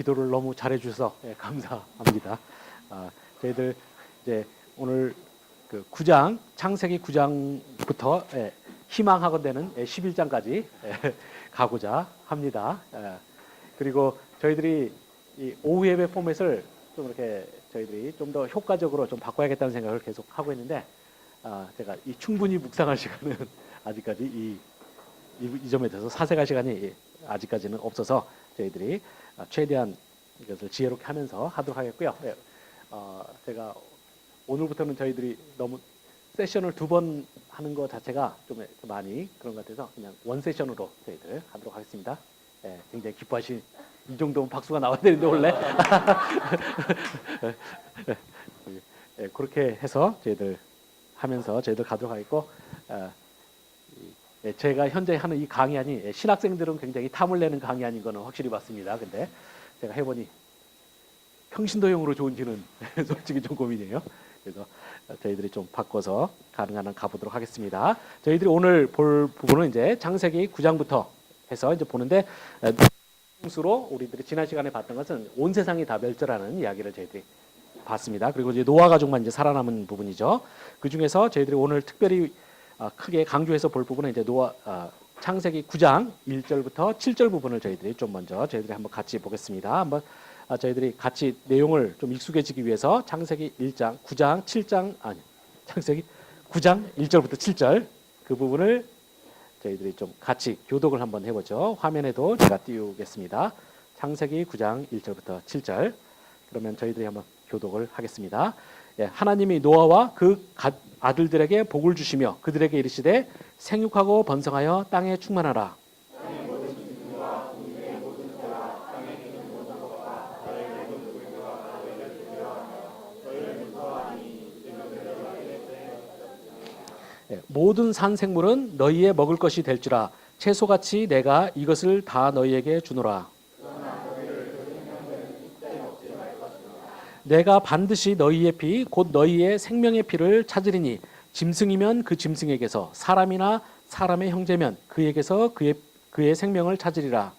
기도를 너무 잘해 주셔서 감사합니다. 저희들 이제 오늘 그 9장 창세기 9장부터 희망하건대는 11장까지 가고자 합니다. 그리고 저희들이 이 오후 예배 포맷을 좀 이렇게 저희들이 좀 더 효과적으로 좀 바꿔야겠다는 생각을 계속 하고 있는데 제가 이 충분히 묵상할 시간은 아직까지 이 점에 대해서 사색할 시간이 아직까지는 없어서 저희들이 최대한 이것을 지혜롭게 하면서 하도록 하겠고요. 제가 오늘부터는 저희들이 너무 세션을 2번 하는 것 자체가 좀 많이 그런 것 같아서 그냥 원 세션으로 저희들 하도록 하겠습니다. 굉장히 기뻐하신 이 정도면 박수가 나와야 되는데 원래 그렇게 해서 저희들 하면서 저희들 가도록 하겠고 제가 현재 하는 이 강의안이 신학생들은 굉장히 탐을 내는 강의안인 거는 확실히 맞습니다. 근데 제가 해보니 평신도용으로 좋은지는 솔직히 좀 고민이에요. 그래서 저희들이 좀 바꿔서 가능한 한 가보도록 하겠습니다. 저희들이 오늘 볼 부분은 이제 창세기 9장부터 해서 이제 보는데 수로 우리들이 지난 시간에 봤던 것은 온 세상이 다 멸절하는 이야기를 저희들이 봤습니다. 그리고 이제 노아 가족만 이제 살아남은 부분이죠. 그 중에서 저희들이 오늘 특별히 크게 강조해서 볼 부분은 이제 창세기 9장 1절부터 7절 부분을 저희들이 좀 먼저 저희들이 한번 같이 보겠습니다. 한번 저희들이 같이 내용을 좀 익숙해지기 위해서 창세기 1장, 9장, 7장 창세기 9장 1절부터 7절 그 부분을 저희들이 좀 같이 교독을 한번 해보죠. 화면에도 제가 띄우겠습니다. 창세기 9장 1절부터 7절. 그러면 저희들이 한번 교독을 하겠습니다. 하나님이 노아와 그 아들들에게 복을 주시며 그들에게 이르시되 생육하고 번성하여 땅에 충만하라. 모든 산 생물은 너희의 먹을 것이 될지라 채소같이 내가 이것을 다 너희에게 주노라. 내가 반드시 너희의 피 곧 너희의 생명의 피를 찾으리니 짐승이면 그 짐승에게서 사람이나 사람의 형제면 그에게서 그의 생명을 찾으리라.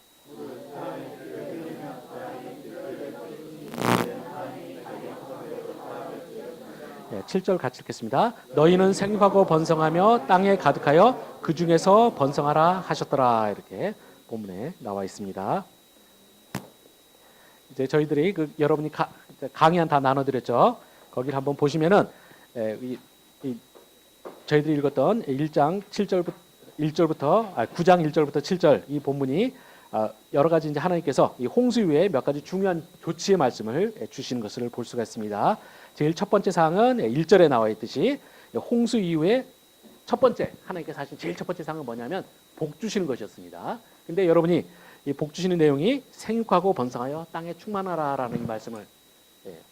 7절 같이 읽겠습니다. 너희는 생육하고 번성하며 땅에 가득하여 그 중에서 번성하라 하셨더라. 이렇게 본문에 나와 있습니다. 이제 저희들이 여러분이 강의한 다 나눠드렸죠. 거기를 한번 보시면은 저희들이 읽었던 9장 1절부터 7절 이 본문이 여러 가지 이제 하나님께서 이 홍수 이후에 몇 가지 중요한 조치의 말씀을 주시는 것을 볼 수가 있습니다. 제일 첫 번째 사항은 1절에 나와 있듯이 홍수 이후에 첫 번째 하나님께서 하신 제일 첫 번째 사항은 뭐냐면 복 주시는 것이었습니다. 근데 여러분이 이 복 주시는 내용이 생육하고 번성하여 땅에 충만하라라는 이 말씀을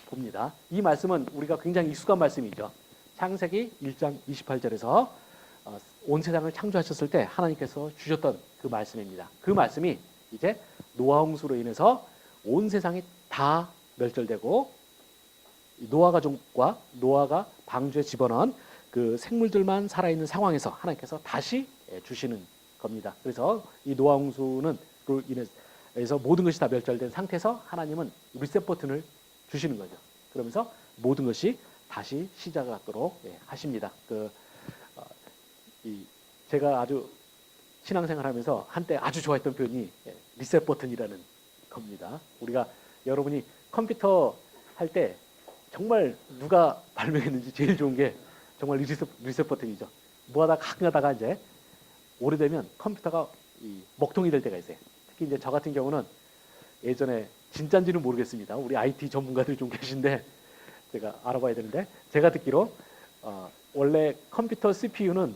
봅니다. 이 말씀은 우리가 굉장히 익숙한 말씀이죠. 창세기 1장 28절에서 온 세상을 창조하셨을 때 하나님께서 주셨던 그 말씀입니다. 그 말씀이 이제 노아 홍수로 인해서 온 세상이 다 멸절되고 노아 가족과 노아가 방주에 집어넣은 그 생물들만 살아있는 상황에서 하나님께서 다시 주시는 겁니다. 그래서 이 노아 홍수는 로 인해서 모든 것이 다 멸절된 상태에서 하나님은 리셋 버튼을 주시는 거죠. 그러면서 모든 것이 다시 시작하도록 하십니다. 제가 아주 신앙생활하면서 한때 아주 좋아했던 표현이 리셋 버튼이라는 겁니다. 우리가 여러분이 컴퓨터 할 때 정말 누가 발명했는지 제일 좋은 게 정말 리셋 버튼이죠. 뭐하다 가끔 하다가 이제 오래되면 컴퓨터가 먹통이 될 때가 있어요. 특히 이제 저 같은 경우는 예전에 진짜인지는 모르겠습니다. 우리 IT 전문가들 좀 계신데 제가 알아봐야 되는데 제가 듣기로 원래 컴퓨터 CPU는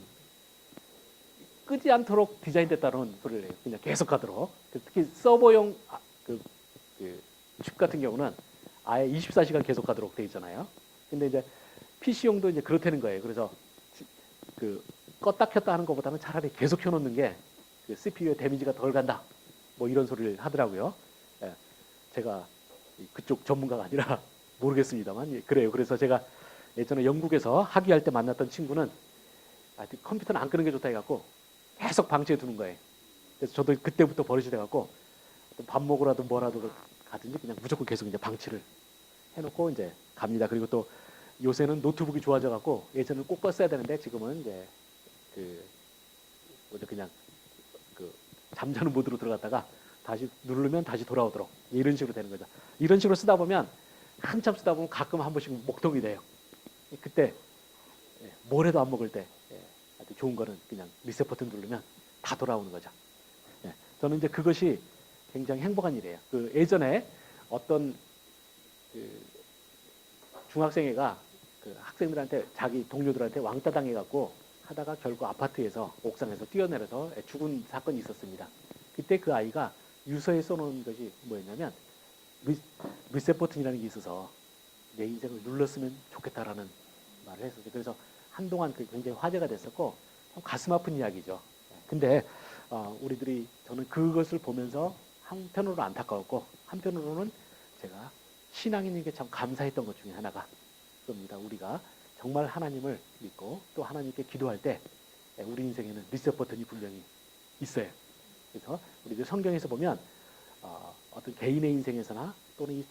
끄지 않도록 디자인됐다는 소리를 해요. 그냥 계속 가도록. 특히 서버용 칩 같은 경우는 아예 24시간 계속 가도록 돼 있잖아요. 근데 이제 PC용도 이제 그렇다는 거예요. 그래서 껐다 켰다 하는 것보다는 차라리 계속 켜놓는 게 CPU의 데미지가 덜 간다. 뭐 이런 소리를 하더라고요. 제가 그쪽 전문가가 아니라 모르겠습니다만 그래요. 그래서 제가 예전에 영국에서 학위할 때 만났던 친구는 컴퓨터는 안 끄는 게 좋다 해갖고 계속 방치해 두는 거예요. 그래서 저도 그때부터 버릇이 돼갖고 밥 먹으라도 뭐라도 가든지 그냥 무조건 계속 이제 방치를 해놓고 이제 갑니다. 그리고 또 요새는 노트북이 좋아져 갖고 예전에는 꼭 껐어야 되는데 지금은 이제 그 뭐죠 그냥 그 잠자는 모드로 들어갔다가 다시 누르면 다시 돌아오도록 이런 식으로 되는 거죠. 이런 식으로 쓰다 보면 한참 쓰다 보면 가끔 한 번씩 목동이 돼요. 그때 뭘 해도 안 먹을 때 아주 좋은 거는 그냥 리셋 버튼 누르면 다 돌아오는 거죠. 저는 이제 그것이 굉장히 행복한 일이에요. 그 예전에 어떤 그 중학생애가 그 학생들한테 자기 동료들한테 왕따 당해갖고 하다가 결국 아파트에서 옥상에서 뛰어내려서 죽은 사건이 있었습니다. 그때 그 아이가 유서에 써놓은 것이 뭐였냐면 리셋 버튼이라는 게 있어서 내 인생을 눌렀으면 좋겠다라는 말을 했었어요. 그래서 한동안 굉장히 화제가 됐었고 가슴 아픈 이야기죠. 근데 우리들이 저는 그것을 보면서 한편으로 안타까웠고 한편으로는 제가 신앙인에게 참 감사했던 것 중에 하나가 그겁니다. 우리가 정말 하나님을 믿고 또 하나님께 기도할 때 우리 인생에는 리셋 버튼이 분명히 있어요. 그래서 우리들 성경에서 보면 어떤 개인의 인생에서나 또는 이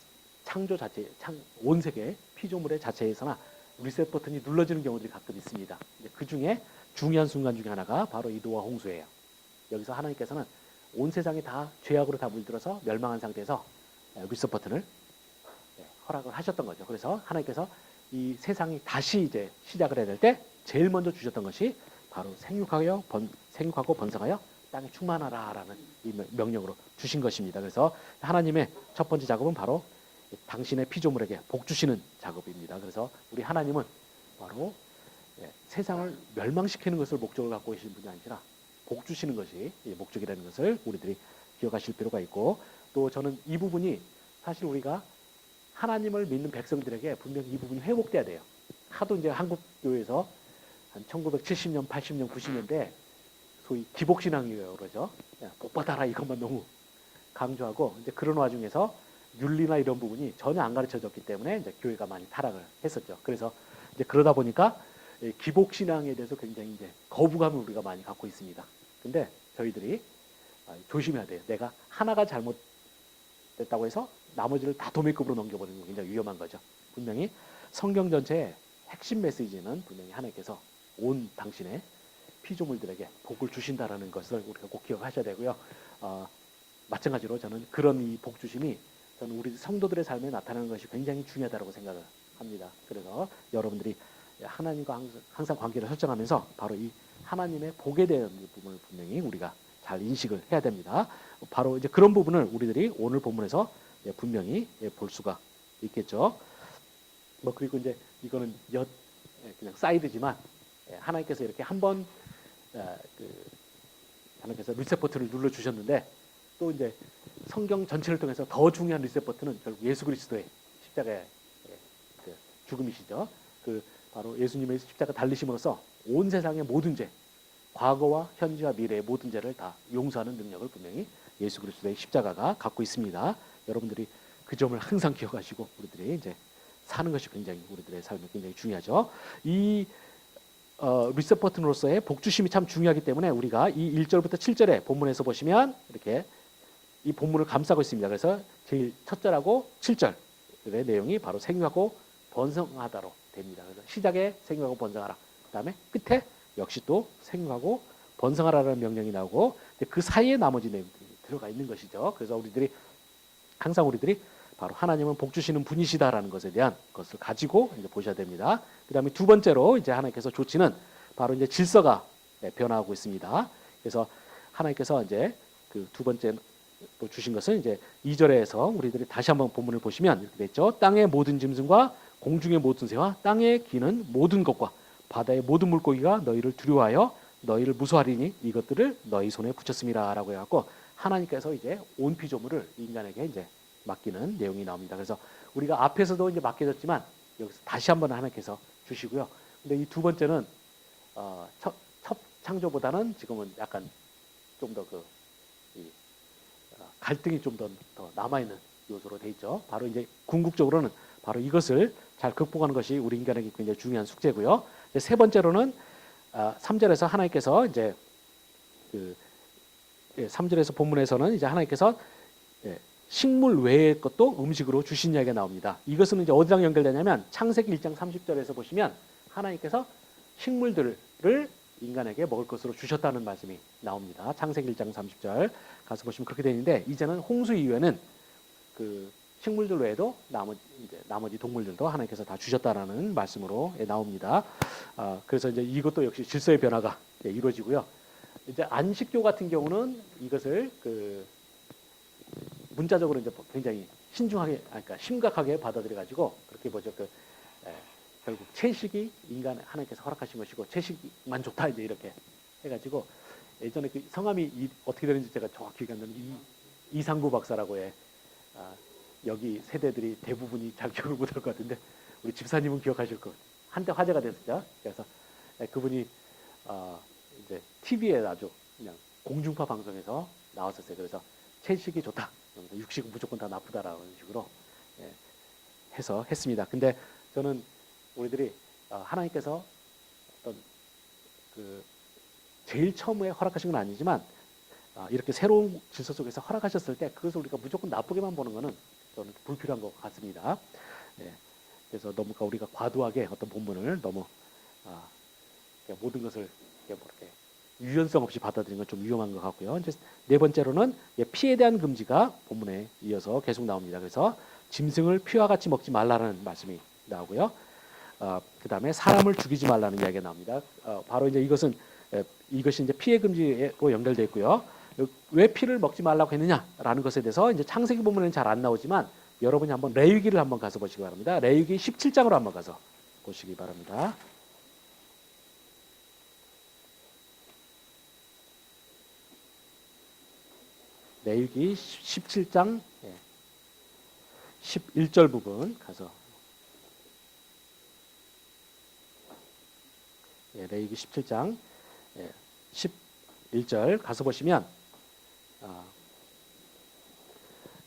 창조 자체, 온 세계 피조물의 자체에서나 리셋 버튼이 눌러지는 경우들이 가끔 있습니다. 그 중에 중요한 순간 중에 하나가 바로 이 노아 홍수예요. 여기서 하나님께서는 온 세상이 다 죄악으로 다 물들어서 멸망한 상태에서 리셋 버튼을 허락을 하셨던 거죠. 그래서 하나님께서 이 세상이 다시 이제 시작을 해야 될 때 제일 먼저 주셨던 것이 바로 생육하고 번성하여 땅에 충만하라라는 이 명령으로 주신 것입니다. 그래서 하나님의 첫 번째 작업은 바로 당신의 피조물에게 복 주시는 작업입니다. 그래서 우리 하나님은 바로 세상을 멸망시키는 것을 목적을 갖고 계신 분이 아니라 복 주시는 것이 목적이라는 것을 우리들이 기억하실 필요가 있고 또 저는 이 부분이 사실 우리가 하나님을 믿는 백성들에게 분명히 이 부분이 회복돼야 돼요. 하도 이제 한국 교회에서 한 1970년, 80년, 90년대 소위 기복신앙이에요, 그러죠. 복 받아라 이것만 너무 강조하고 이제 그런 와중에서 윤리나 이런 부분이 전혀 안 가르쳐졌기 때문에 이제 교회가 많이 타락을 했었죠. 그래서 이제 그러다 보니까 기복신앙에 대해서 굉장히 이제 거부감을 우리가 많이 갖고 있습니다. 근데 저희들이 조심해야 돼요. 내가 하나가 잘못됐다고 해서 나머지를 다 도매급으로 넘겨버리는 건 굉장히 위험한 거죠. 분명히 성경 전체의 핵심 메시지는 분명히 하나님께서 온 당신의 피조물들에게 복을 주신다라는 것을 우리가 꼭 기억하셔야 되고요. 마찬가지로 저는 그런 이 복 주심이 저는 우리 성도들의 삶에 나타나는 것이 굉장히 중요하다고 생각을 합니다. 그래서 여러분들이 하나님과 항상 관계를 설정하면서 바로 이 하나님의 복에 대한 부분을 분명히 우리가 잘 인식을 해야 됩니다. 바로 이제 그런 부분을 우리들이 오늘 본문에서 분명히 볼 수가 있겠죠. 그리고 이제 이거는 그냥 사이드지만 하나님께서 이렇게 한번 하나님께서 리셋 버튼을 눌러 주셨는데 또 이제 성경 전체를 통해서 더 중요한 리셋 버튼은 결국 예수 그리스도의 십자가의 죽음이시죠. 바로 예수님의 십자가 달리심으로써 온 세상의 모든 죄, 과거와 현재와 미래의 모든 죄를 다 용서하는 능력을 분명히 예수 그리스도의 십자가가 갖고 있습니다. 여러분들이 그 점을 항상 기억하시고 우리들이 이제 사는 것이 굉장히 우리들의 삶에 굉장히 중요하죠. 이 리셋 버튼으로서의 복주심이 참 중요하기 때문에 우리가 이 1절부터 7절에 본문에서 보시면 이렇게 이 본문을 감싸고 있습니다. 그래서 제일 첫 절하고 7절의 내용이 바로 생육하고 번성하다로 됩니다. 그래서 시작에 생육하고 번성하라. 그다음에 끝에 역시 또 생육하고 번성하라는 명령이 나오고 그 사이에 나머지 내용들이 들어가 있는 것이죠. 그래서 항상 우리들이 바로 하나님은 복 주시는 분이시다라는 것에 대한 것을 가지고 이제 보셔야 됩니다. 그다음에 두 번째로 이제 하나님께서 조치는 바로 이제 질서가 변화하고 있습니다. 그래서 하나님께서 이제 그 두 번째 또 주신 것은 이제 2절에서 우리들이 다시 한번 본문을 보시면 이렇게 됐죠. 땅의 모든 짐승과 공중의 모든 새와 땅에 기는 모든 것과 바다의 모든 물고기가 너희를 두려워하여 너희를 무서워하리니 이것들을 너희 손에 붙였음이라라고 해갖고 하나님께서 이제 온 피조물을 인간에게 이제 맡기는 내용이 나옵니다. 그래서 우리가 앞에서도 이제 맡겨졌지만 여기서 다시 한번 하나님께서 주시고요. 근데 이 두 번째는 첫 창조보다는 지금은 약간 좀 더 갈등이 좀 더 남아 있는 요소로 돼 있죠. 바로 이제 궁극적으로는 바로 이것을 잘 극복하는 것이 우리 인간에게 굉장히 중요한 숙제고요. 세 번째로는 3절에서 하나님께서 이제 3절에서 본문에서는 이제 하나님께서 식물 외의 것도 음식으로 주신 이야기가 나옵니다. 이것은 이제 어디랑 연결되냐면 창세기 1장 30절에서 보시면 하나님께서 식물들을 인간에게 먹을 것으로 주셨다는 말씀이 나옵니다. 창세기 1장 30절 가서 보시면 그렇게 되어 있는데, 이제는 홍수 이후에는 그 식물들 외에도 나머지 동물들도 하나님께서 다 주셨다라는 말씀으로 나옵니다. 그래서 이제 이것도 역시 질서의 변화가 이루어지고요. 이제 안식교 같은 경우는 이것을 그 문자적으로 이제 굉장히 신중하게, 그러니까 심각하게 받아들여 가지고 그렇게 보죠. 결국 채식이 인간 하나님께서 허락하신 것이고 채식만 좋다 이제 이렇게 해가지고, 예전에 그 성함이 어떻게 되는지 제가 정확히 기억 안 나는데 이상구 박사라고 해. 여기 세대들이 대부분이 잘 기억을 못할 것 같은데 우리 집사님은 기억하실 것 같아요. 한때 화제가 됐었죠. 그래서 그분이 이제 TV에 아주 그냥 공중파 방송에서 나왔었어요. 그래서 채식이 좋다, 육식은 무조건 다 나쁘다라는 식으로 해서 했습니다. 근데 저는 우리들이 하나님께서 어떤 그 제일 처음에 허락하신 건 아니지만 이렇게 새로운 질서 속에서 허락하셨을 때 그것을 우리가 무조건 나쁘게만 보는 것은 저는 불필요한 것 같습니다. 그래서 너무 우리가 과도하게 어떤 본문을 너무 모든 것을 이렇게 유연성 없이 받아들이는 건 좀 위험한 것 같고요. 이제 네 번째로는 피에 대한 금지가 본문에 이어서 계속 나옵니다. 그래서 짐승을 피와 같이 먹지 말라는 말씀이 나오고요. 그 다음에 사람을 죽이지 말라는 이야기가 나옵니다. 바로 이제 이것이 이제 피해 금지로 연결되어 있고요. 왜 피를 먹지 말라고 했느냐라는 것에 대해서 이제 창세기 본문에는 잘 안 나오지만 여러분이 한번 레위기를 한번 가서 보시기 바랍니다. 레위기 17장으로 한번 가서 보시기 바랍니다. 레위기 17장 11절 부분 가서, 레위기 17장 11절 가서 보시면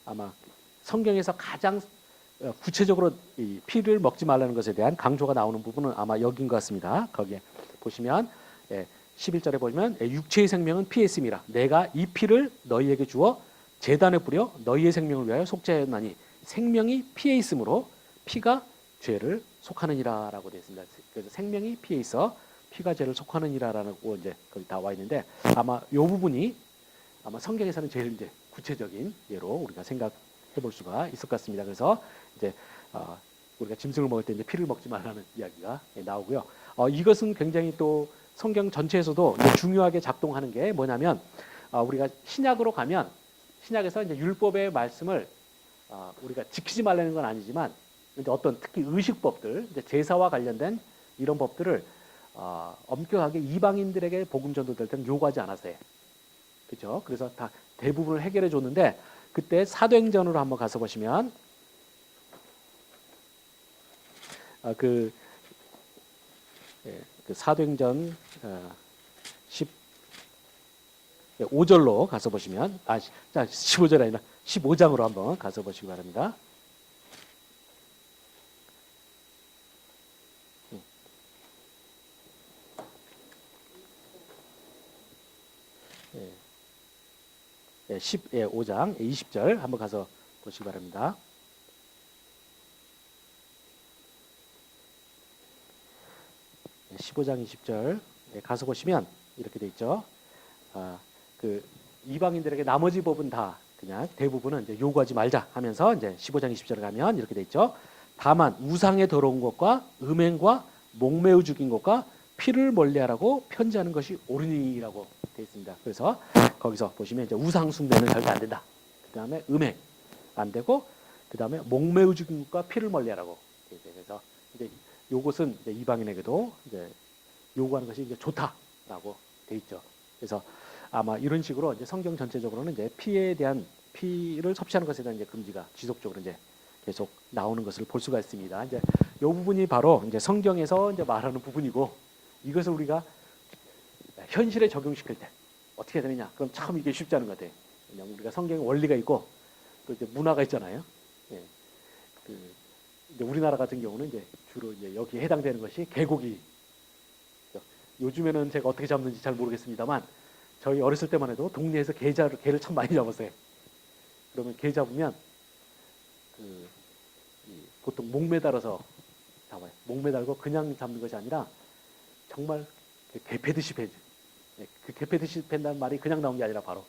아마 성경에서 가장 구체적으로 이 피를 먹지 말라는 것에 대한 강조가 나오는 부분은 아마 여기인 것 같습니다. 거기에 보시면 11절에 보면 육체의 생명은 피에 있음이라 내가 이 피를 너희에게 주어 제단에 뿌려 너희의 생명을 위하여 속죄하였나니 생명이 피에 있으므로 피가 죄를 속하느니라 라고 되어 있습니다. 그래서 생명이 피에 있어 피가 죄를 속하느니라라고 이제 거기 나와 있는데, 아마 이 부분이 아마 성경에서는 제일 이제 구체적인 예로 우리가 생각해 볼 수가 있을 것 같습니다. 그래서 이제 우리가 짐승을 먹을 때 이제 피를 먹지 말라는 이야기가 나오고요. 이것은 굉장히 또 성경 전체에서도 중요하게 작동하는 게 뭐냐면, 우리가 신약으로 가면 신약에서 이제 율법의 말씀을 우리가 지키지 말라는 건 아니지만 이제 어떤 특히 의식법들, 이제 제사와 관련된 이런 법들을 엄격하게 이방인들에게 복음 전도될 때는 요구하지 않았어요. 그렇죠? 그래서 다 대부분을 해결해 줬는데, 그때 사도행전으로 한번 가서 보시면 그 사도행전 15절로 가서 보시면 15절 아니라 15장으로 한번 가서 보시기 바랍니다. 예, 15장 20절 한번 가서 보시기 바랍니다. 예, 15장 20절 가서 보시면 이렇게 돼 있죠. 그 이방인들에게 나머지 법은 다 그냥 대부분은 이제 요구하지 말자 하면서 이제 15장 20절에 가면 이렇게 돼 있죠. 다만 우상에 더러운 것과 음행과 목매우 죽인 것과 피를 멀리하라고 편지하는 것이 옳으니라고 되어 있습니다. 그래서 거기서 보시면 이제 우상 숭배는 절대 안 된다. 그 다음에 음행 안 되고, 그 다음에 목매우 죽인 것과 피를 멀리하라고. 그래서 이제 요것은 이제 이방인에게도 이제 요구하는 것이 이제 좋다라고 되어 있죠. 그래서 아마 이런 식으로 이제 성경 전체적으로는 이제 피를 섭취하는 것에 대한 이제 금지가 지속적으로 이제 계속 나오는 것을 볼 수가 있습니다. 이제 이 부분이 바로 이제 성경에서 이제 말하는 부분이고, 이것을 우리가 현실에 적용시킬 때 어떻게 되느냐? 그럼 참 이게 쉽지 않은 것 같아요. 왜냐하면 우리가 성경에 원리가 있고 또 이제 문화가 있잖아요. 예. 이제 우리나라 같은 경우는 이제 주로 이제 여기에 해당되는 것이 개고기. 요즘에는 제가 어떻게 잡는지 잘 모르겠습니다만 저희 어렸을 때만 해도 동네에서 개를 참 많이 잡았어요. 그러면 개 잡으면 보통 목 매달아서 잡아요. 목 매달고 그냥 잡는 것이 아니라 정말 개 패듯이 패죠. 그 개 패듯이 팬다는 말이 그냥 나온 게 아니라 바로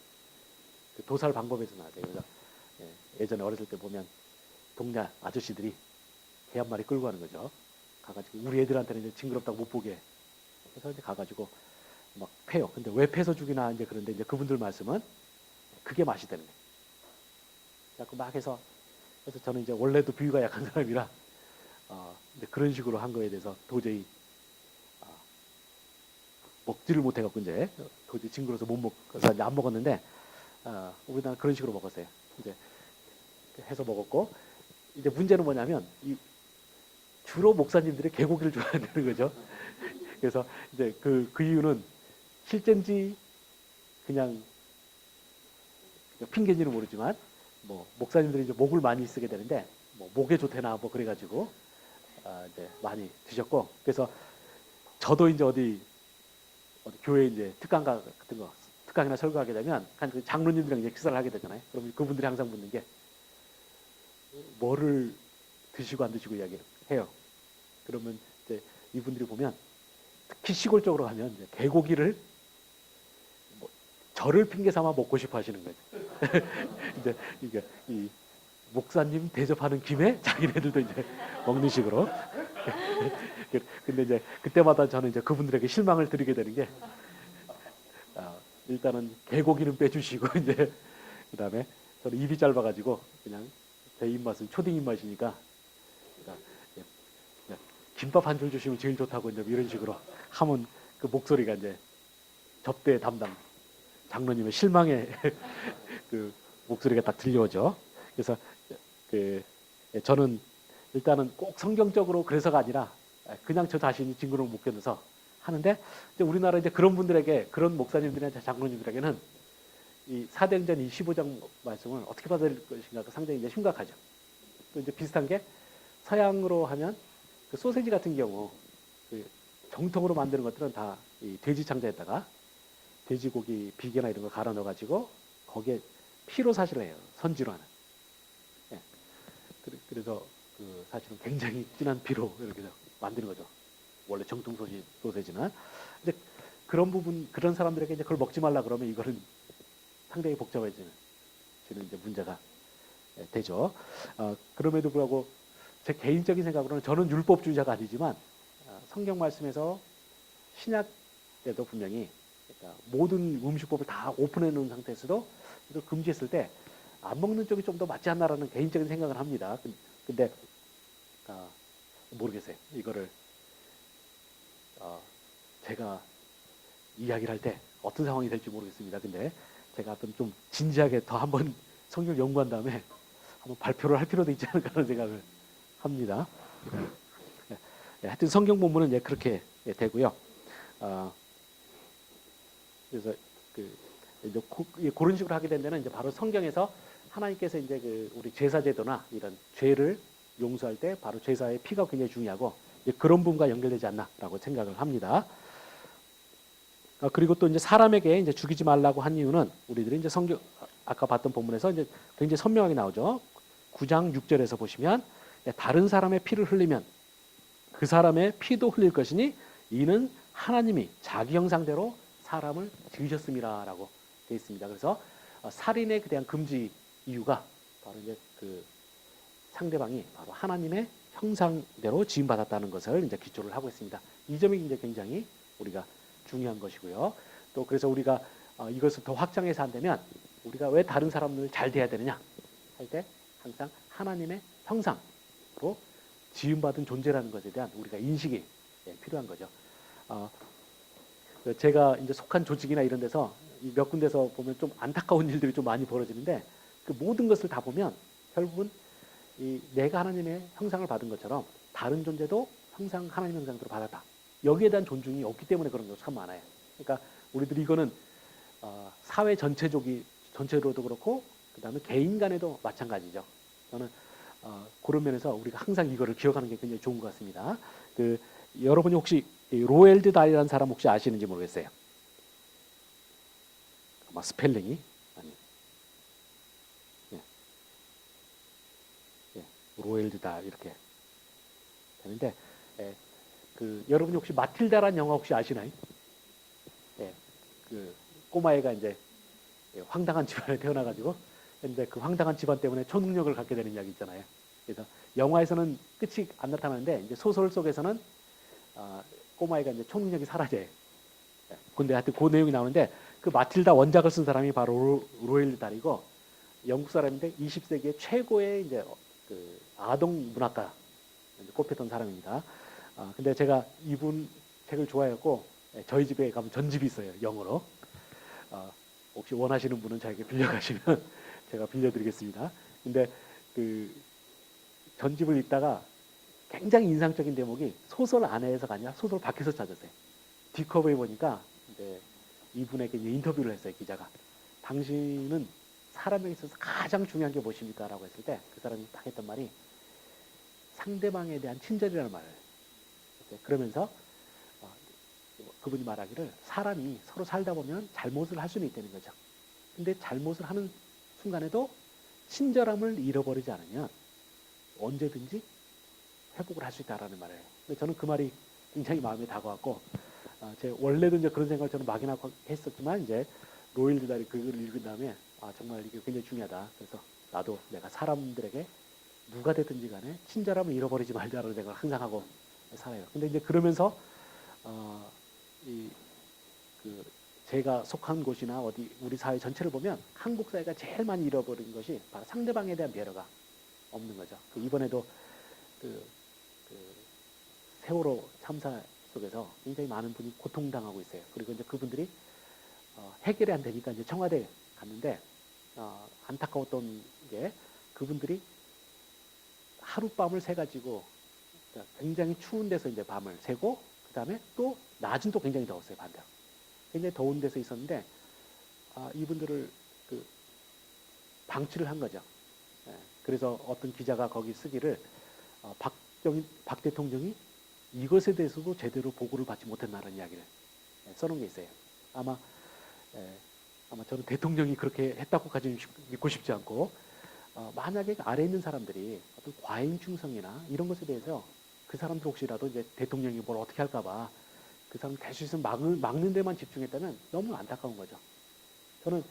그 도살 방법에서 나왔어요. 그래서 예전에 어렸을 때 보면 동네 아저씨들이 개 한 마리 끌고 가는 거죠. 가가지고 우리 애들한테는 이제 징그럽다고 못 보게 해서 이제 가가지고 막 패요. 근데 왜 패서 죽이나 이제 그런데 이제 그분들 말씀은 그게 맛이 되는 거예요. 자꾸 막 해서 그래서 저는 이제 원래도 비위가 약한 사람이라 근데 그런 식으로 한 거에 대해서 도저히 먹지를 못해갖고 이제 도저히 징그러서 못 먹어서 이제 안 먹었는데 우리나라 그런 식으로 먹었어요. 이제 해서 먹었고 이제 문제는 뭐냐면 주로 목사님들이 개고기를 좋아한다는 거죠. 그래서 이제 그 이유는 실제인지 그냥 핑계인지는 모르지만 뭐 목사님들이 이제 목을 많이 쓰게 되는데 뭐 목에 좋대나 뭐 그래가지고 이제 많이 드셨고 그래서 저도 이제 어디 교회 이제 특강가 같은 거 특강이나 설교하게 되면 그 장로님들이랑 이제 식사를 하게 되잖아요. 그러면 그분들이 항상 묻는 게 뭐를 드시고 안 드시고 이야기해요. 그러면 이제 이분들이 보면 특히 시골 쪽으로 가면 이제 개고기를 뭐 저를 핑계 삼아 먹고 싶어 하시는 거죠. 이제 이게 이 목사님 대접하는 김에 자기네들도 이제 먹는 식으로. 근데 이제 그때마다 저는 이제 그분들에게 실망을 드리게 되는 게 일단은 개고기는 빼주시고 이제 그다음에 저는 입이 짧아가지고 그냥 제 입맛은 초딩 입맛이니까 김밥 한 줄 주시면 제일 좋다고 이제 이런 식으로 하면 그 목소리가 이제 접대 담당 장로님의 실망의 그 목소리가 딱 들려오죠. 그래서 저는 일단은 꼭 성경적으로 그래서가 아니라 그냥 저 자신이 징그러움 못 견뎌서 하는데 이제 우리나라 이제 그런 분들에게 그런 목사님들이나 장로님들에게는 이 사도행전 이 15장 말씀을 어떻게 받아들일 것인가가 상당히 이제 심각하죠. 또 이제 비슷한 게 서양으로 하면 그 소세지 같은 경우 그 정통으로 만드는 것들은 다 이 돼지 창자에다가 돼지고기 비계나 이런 거 갈아 넣어가지고 거기에 피로 사실을 해요. 선지로 하는. 예. 그래서 그 사실은 굉장히 진한 피로 이렇게 만드는 거죠. 원래 정통 소세지는. 근데 그런 부분 그런 사람들에게 이제 그걸 먹지 말라 그러면 이거는 상당히 복잡해지는 이제 문제가 되죠. 그럼에도 불구하고 제 개인적인 생각으로는 저는 율법주의자가 아니지만 성경 말씀에서 신약에도 분명히 그러니까 모든 음식법을 다 오픈해 놓은 상태에서도 이걸 금지했을 때 안 먹는 쪽이 좀 더 맞지 않나라는 개인적인 생각을 합니다. 근데 모르겠어요. 이거를 제가 이야기를 할 때 어떤 상황이 될지 모르겠습니다. 근데 제가 어떤 좀 진지하게 더 한번 성경 연구한 다음에 한번 발표를 할 필요도 있지 않을까 하는 생각을 합니다. 하여튼 성경 본문은 이제 그렇게 되고요. 그래서 이제 그런 식으로 하게 된 데는 이제 바로 성경에서 하나님께서 이제 우리 제사제도나 이런 죄를 용서할 때 바로 제사의 피가 굉장히 중요하고 이제 그런 부분과 연결되지 않나라고 생각을 합니다. 그리고 또 이제 사람에게 이제 죽이지 말라고 한 이유는 우리들이 이제 성경 아까 봤던 본문에서 이제 굉장히 선명하게 나오죠. 9장 6절에서 보시면 다른 사람의 피를 흘리면 그 사람의 피도 흘릴 것이니 이는 하나님이 자기 형상대로 사람을 지으셨음이라라고 되어 있습니다. 그래서 살인에 대한 금지 이유가 바로 이제 그 상대방이 바로 하나님의 형상대로 지음받았다는 것을 이제 기초를 하고 있습니다. 이 점이 이제 굉장히 우리가 중요한 것이고요. 또 그래서 우리가 이것을 더 확장해서 한다면 우리가 왜 다른 사람을 잘 대해야 되느냐 할 때 항상 하나님의 형상으로 지음받은 존재라는 것에 대한 우리가 인식이 필요한 거죠. 제가 이제 속한 조직이나 이런 데서 몇 군데서 보면 좀 안타까운 일들이 좀 많이 벌어지는데 그 모든 것을 다 보면 결국은 내가 하나님의 형상을 받은 것처럼 다른 존재도 하나님 형상대로 받았다. 여기에 대한 존중이 없기 때문에 그런 거 참 많아요. 그러니까 우리들이 이거는 사회 전체로도 그렇고 그 다음에 개인 간에도 마찬가지죠. 저는 그런 면에서 우리가 항상 이거를 기억하는 게 굉장히 좋은 것 같습니다. 여러분이 혹시 로엘드 달이라는 사람 혹시 아시는지 모르겠어요. 아마 스펠링이 아니. 예. 로엘드다 이렇게 되는데 여러분이 혹시 마틸다라는 영화 혹시 아시나요? 예, 그 꼬마애가 이제 황당한 집안에 태어나가지고 근데 그 황당한 집안 때문에 초능력을 갖게 되는 이야기 있잖아요. 그래서 영화에서는 끝이 안 나타나는데 이제 소설 속에서는 꼬마애가 이제 초능력이 사라져요. 근데 하여튼 그 내용이 나오는데 그 마틸다 원작을 쓴 사람이 바로 로엘 달이고 영국 사람인데 20세기의 최고의 이제 그 아동 문학가 꼽혔던 사람입니다. 근데 제가 이분 책을 좋아했고 저희 집에 가면 전집이 있어요. 영어로. 혹시 원하시는 분은 저에게 빌려가시면 제가 빌려드리겠습니다. 근데 그 전집을 읽다가 굉장히 인상적인 대목이 소설 안에서가 아니라 소설 밖에서 찾았어요. 뒷커버에 보니까 이제 이분에게 이제 인터뷰를 했어요. 기자가. 당신은 사람에게 있어서 가장 중요한 게 무엇입니까? 라고 했을 때 그 사람이 딱 했던 말이 상대방에 대한 친절이라는 말을 했어요. 그러면서 그분이 말하기를 사람이 서로 살다 보면 잘못을 할 수는 있다는 거죠. 근데 잘못을 하는 순간에도 친절함을 잃어버리지 않으면 언제든지 회복을 할 수 있다라는 말이에요. 근데 저는 그 말이 굉장히 마음에 다가왔고, 제 원래도 이제 그런 생각을 저는 막연하게 했었지만 이제 로일 드달이 그걸 읽은 다음에 정말 이게 굉장히 중요하다. 그래서 나도 내가 사람들에게 누가 됐든지 간에 친절함을 잃어버리지 말자라는 생각을 항상 하고 살아요. 근데 이제 그러면서 제가 속한 곳이나 어디 우리 사회 전체를 보면 한국 사회가 제일 많이 잃어버린 것이 바로 상대방에 대한 배려가 없는 거죠. 이번에도 세월호 참사 속에서 굉장히 많은 분이 고통당하고 있어요. 그리고 이제 그분들이 해결이 안 되니까 이제 청와대에 갔는데 안타까웠던 게 그분들이 하룻밤을 새가지고 굉장히 추운 데서 이제 밤을 새고 그 다음에 또 낮은 또 굉장히 더웠어요. 반대로 굉장히 더운 데서 있었는데 이분들을 방치를 한 거죠. 그래서 어떤 기자가 거기 쓰기를 박 대통령이 이것에 대해서도 제대로 보고를 받지 못했다는 이야기를 써놓은 게 있어요. 아마 저는 대통령이 그렇게 했다고까지 믿고 싶지 않고 만약에 아래에 있는 사람들이 어떤 과잉 충성이나 이런 것에 대해서 그 사람들 혹시라도 이제 대통령이 뭘 어떻게 할까봐 그 사람 될 수 있으면 막는 데만 집중했다면 너무 안타까운 거죠. 저는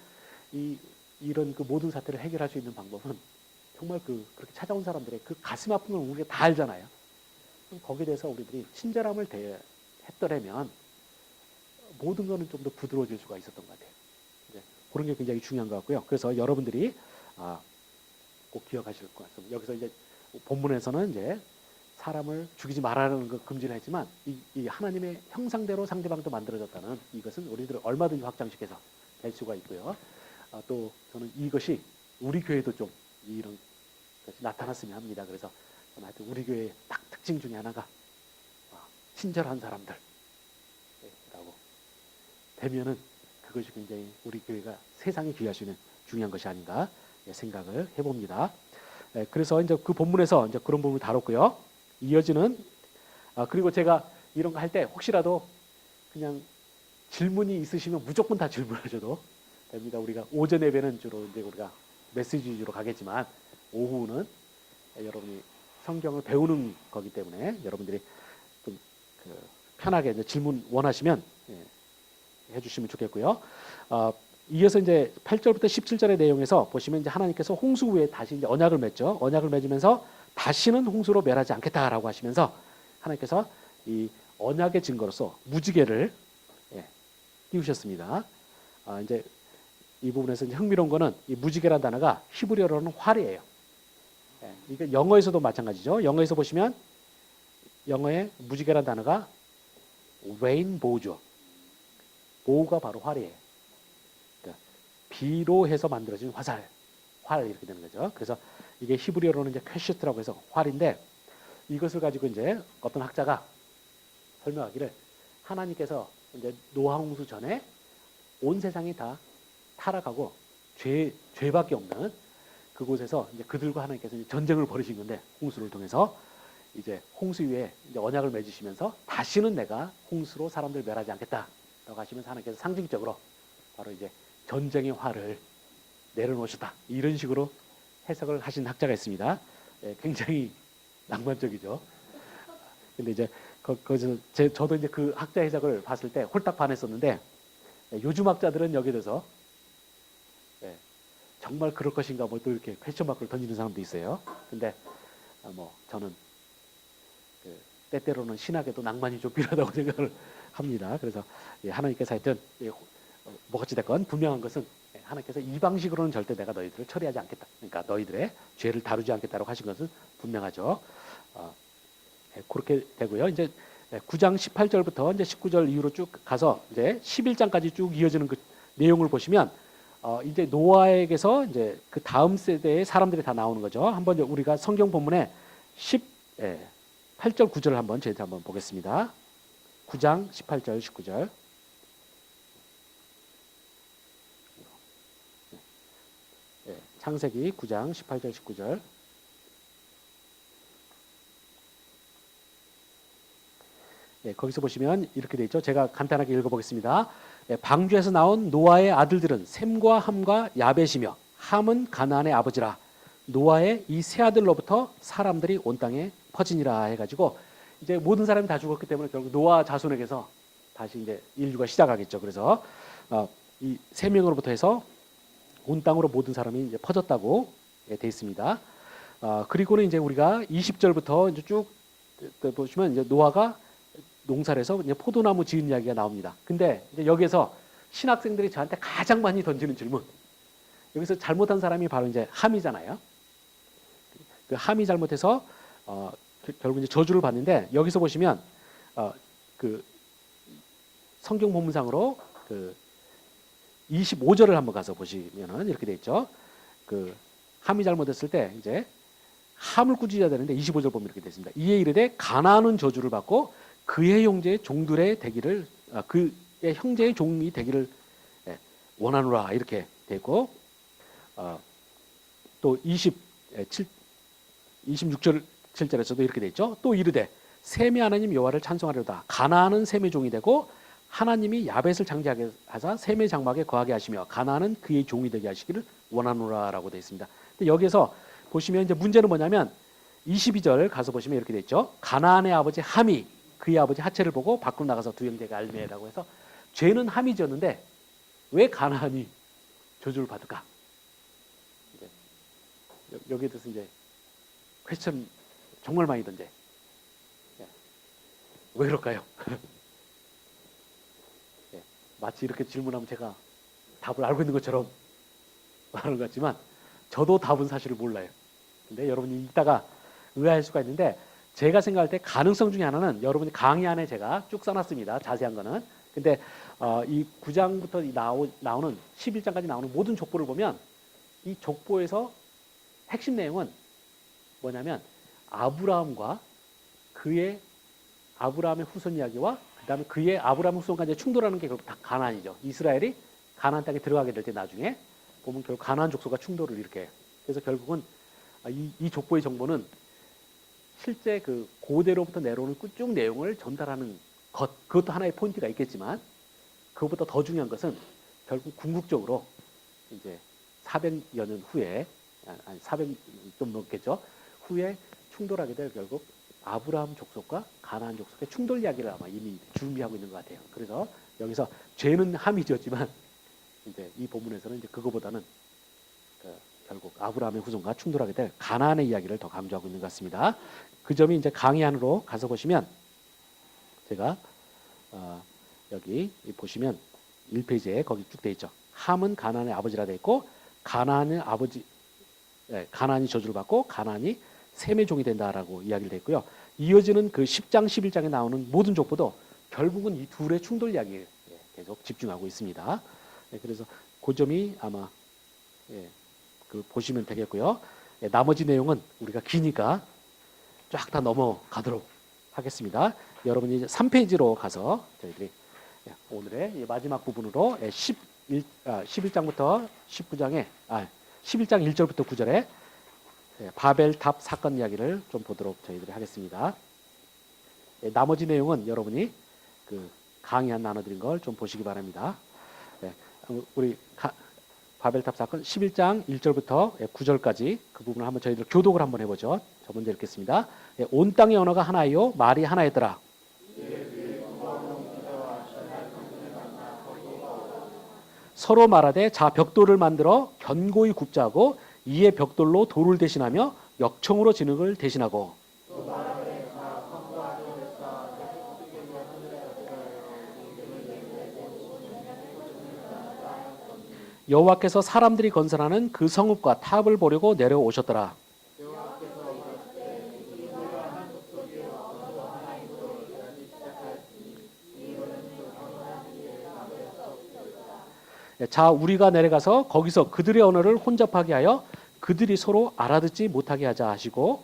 이런 그 모든 사태를 해결할 수 있는 방법은 정말 그렇게 찾아온 사람들의 그 가슴 아픈 걸 우리가 다 알잖아요. 거기에 대해서 우리들이 친절함을 했더라면 모든 거는 좀 더 부드러워질 수가 있었던 것 같아요. 그런 게 굉장히 중요한 것 같고요. 그래서 여러분들이 꼭 기억하실 것 같습니다. 여기서 이제 본문에서는 이제 사람을 죽이지 말라는 거 금지를 했지만 이 하나님의 형상대로 상대방도 만들어졌다는 이것은 우리들을 얼마든지 확장시켜서 될 수가 있고요. 또 저는 이것이 우리 교회도 좀 이런 것이 나타났으면 합니다. 그래서 하여튼 우리 교회의 딱 특징 중에 하나가 친절한 사람들라고 되면은 그것이 굉장히 우리 교회가 세상에 귀할 수 있는 중요한 것이 아닌가 생각을 해봅니다. 그래서 이제 그 본문에서 이제 그런 부분을 다뤘고요. 이어지는 그리고 제가 이런 거 할 때 혹시라도 그냥 질문이 있으시면 무조건 다 질문하셔도 됩니다. 우리가 오전 예배는 주로 이제 우리가 메시지 위주로 가겠지만 오후는 여러분이 성경을 배우는 거기 때문에 여러분들이 좀 편하게 이제 질문 원하시면 해주시면 좋겠고요. 이어서 이제 8절부터 17절의 내용에서 보시면 이제 하나님께서 홍수 후에 다시 이제 언약을 맺죠. 언약을 맺으면서 다시는 홍수로 멸하지 않겠다라고 하시면서 하나님께서 이 언약의 증거로서 무지개를 띄우셨습니다. 이제 이 부분에서 이제 흥미로운 거는 이 무지개라는 단어가 히브리어로는 활이에요. 이게 영어에서도 마찬가지죠. 영어에서 보시면 영어의 무지개라는 단어가 레인보우죠. 보우가 바로 활이에요. 그러니까 비로 해서 만들어진 활 이렇게 되는 거죠. 그래서 이게 히브리어로는 이제 퀘시트라고 해서 활인데 이것을 가지고 이제 어떤 학자가 설명하기를 하나님께서 이제 노아 홍수 전에 온 세상이 다 타락하고 죄밖에 없는 그곳에서 이제 그들과 하나님께서 이제 전쟁을 벌이신 건데 홍수를 통해서 이제 홍수 위에 이제 언약을 맺으시면서 다시는 내가 홍수로 사람들 멸하지 않겠다라고 하시면서 하나님께서 상징적으로 바로 이제 전쟁의 활을 내려놓으셨다 이런 식으로 해석을 하신 학자가 있습니다. 굉장히 낭만적이죠. 근데 이제 거기서 저도 이제 그 학자 해석을 봤을 때 홀딱 반했었는데 요즘 학자들은 여기에 대해서 정말 그럴 것인가 뭐 또 이렇게 퀘스천 마크를 던지는 사람도 있어요. 근데 뭐 저는 때때로는 신학에도 낭만이 좀 필요하다고 생각을 합니다. 그래서 하나님께서 하여튼 뭐 어찌 됐건 분명한 것은 하나님께서 이 방식으로는 절대 내가 너희들을 처리하지 않겠다. 그러니까 너희들의 죄를 다루지 않겠다고 하신 것은 분명하죠. 그렇게 되고요. 이제 9장 18절부터 이제 19절 이후로 쭉 가서 이제 11장까지 쭉 이어지는 그 내용을 보시면 이제 노아에게서 이제 그 다음 세대의 사람들이 다 나오는 거죠. 한번 우리가 성경 본문에 18절 9절을 한번 저희들 한번 보겠습니다. 9장 18절 19절. 창세기 9장 18절 19절. 거기서 보시면 이렇게 돼 있죠. 제가 간단하게 읽어보겠습니다. 방주에서 나온 노아의 아들들은 셈과 함과 야벳이며 함은 가나안의 아버지라. 노아의 이 세 아들로부터 사람들이 온 땅에 퍼지니라 해가지고 이제 모든 사람이 다 죽었기 때문에 결국 노아 자손에게서 다시 이제 인류가 시작하겠죠. 그래서 이 세 명으로부터 해서 온 땅으로 모든 사람이 이제 퍼졌다고 돼 있습니다. 그리고는 이제 우리가 20절부터 이제 쭉 보시면 이제 노아가 농사를 해서 이제 포도나무 지은 이야기가 나옵니다. 근데 이제 여기에서 신학생들이 저한테 가장 많이 던지는 질문. 여기서 잘못한 사람이 바로 이제 함이잖아요. 그 함이 잘못해서 결국 이제 저주를 받는데 여기서 보시면 그 성경 본문상으로 그 25절을 한번 가서 보시면은 이렇게 돼 있죠. 그 함이 잘못했을 때 이제 함을 꾸짖어야 되는데 25절 보면 이렇게 돼 있습니다. 이에 이르되 가나안은 저주를 받고 그의 형제의 종들의 되기를 그의 형제의 종이 되기를 원하노라 이렇게 되고 또 26절 7절에서도 이렇게 돼 있죠. 또 이르되 셈의 하나님 여호와를 찬송하려다 가나안은 셈의 종이 되고 하나님이 야벳을 장제하게 하사 셈의 장막에 거하게 하시며 가나안은 그의 종이 되게 하시기를 원하노라라고 되어 있습니다. 근데 여기서 보시면 이제 문제는 뭐냐면 22절 가서 보시면 이렇게 돼 있죠. 가나안의 아버지 함이 그의 아버지 하체를 보고 밖으로 나가서 두 형제가 알매라고 해서 죄는 함이 지었는데 왜 가나안이 저주를 받을까? 여기에 대해서 이제 퀘스천 정말 많이 던져. 왜 그럴까요? 마치 이렇게 질문하면 제가 답을 알고 있는 것처럼 말하는 것 같지만 저도 답은 사실을 몰라요. 근데 여러분이 읽다가 의아할 수가 있는데 제가 생각할 때 가능성 중에 하나는 여러분이 강의 안에 제가 쭉 써놨습니다. 자세한 거는. 근데 이 9장부터 나오는 11장까지 나오는 모든 족보를 보면 이 족보에서 핵심 내용은 뭐냐면 아브라함과 그의 아브라함의 후손 이야기와 그다음에 그의 아브라함 후손과 이제 충돌하는 게 결국 다 가나안이죠. 이스라엘이 가나안 땅에 들어가게 될 때 나중에 보면 결국 가나안 족속과 충돌을 이렇게. 그래서 결국은 이 족보의 정보는 실제 그 고대로부터 내려오는 쭉 내용을 전달하는 것, 그것도 하나의 포인트가 있겠지만 그것보다 더 중요한 것은 결국 궁극적으로 이제 400여 년 후에, 아니 400 좀 넘겠죠. 후에 충돌하게 될 결국 아브라함 족속과 가나안 족속의 충돌 이야기를 아마 이미 준비하고 있는 것 같아요. 그래서 여기서 죄는 함이 지었지만 이제 이 본문에서는 이제 그거보다는 결국 아브라함의 후손과 충돌하게 될 가나안의 이야기를 더 강조하고 있는 것 같습니다. 그 점이 이제 강의 안으로 가서 보시면 제가 여기 보시면 1페이지에 거기 쭉 돼 있죠. 함은 가나안의 아버지라 돼 있고 가나안의 아버지, 가나안이 저주를 받고 가나안이 셈의 종이 된다라고 이야기를 돼 있고요. 이어지는 그 10장 11장에 나오는 모든 족보도 결국은 이 둘의 충돌 이야기에 계속 집중하고 있습니다. 그래서 그 점이 아마 그 보시면 되겠고요. 나머지 내용은 우리가 기니까 쫙 다 넘어가도록 하겠습니다. 여러분이 이제 3페이지로 가서 저희들이 오늘의 마지막 부분으로 11장부터 19장에 11장 1절부터 9절에 바벨탑 사건 이야기를 좀 보도록 저희들이 하겠습니다. 나머지 내용은 여러분이 그 강의 안 나눠드린 걸 좀 보시기 바랍니다. 우리 바벨탑 사건 11장 1절부터 9절까지 그 부분을 한번 저희들 교독을 한번 해보죠. 저 먼저 읽겠습니다. 온 땅의 언어가 하나요, 말이 하나였더라. 서로 말하되 자 벽돌을 만들어 견고히 굽자 하고 이에 벽돌로 돌을 대신하며 역청으로 진흙을 대신하고 여호와께서 사람들이 건설하는 그 성읍과 탑을 보려고 내려오셨더라. 자 우리가 내려가서 거기서 그들의 언어를 혼잡하게 하여 그들이 서로 알아듣지 못하게 하자 하시고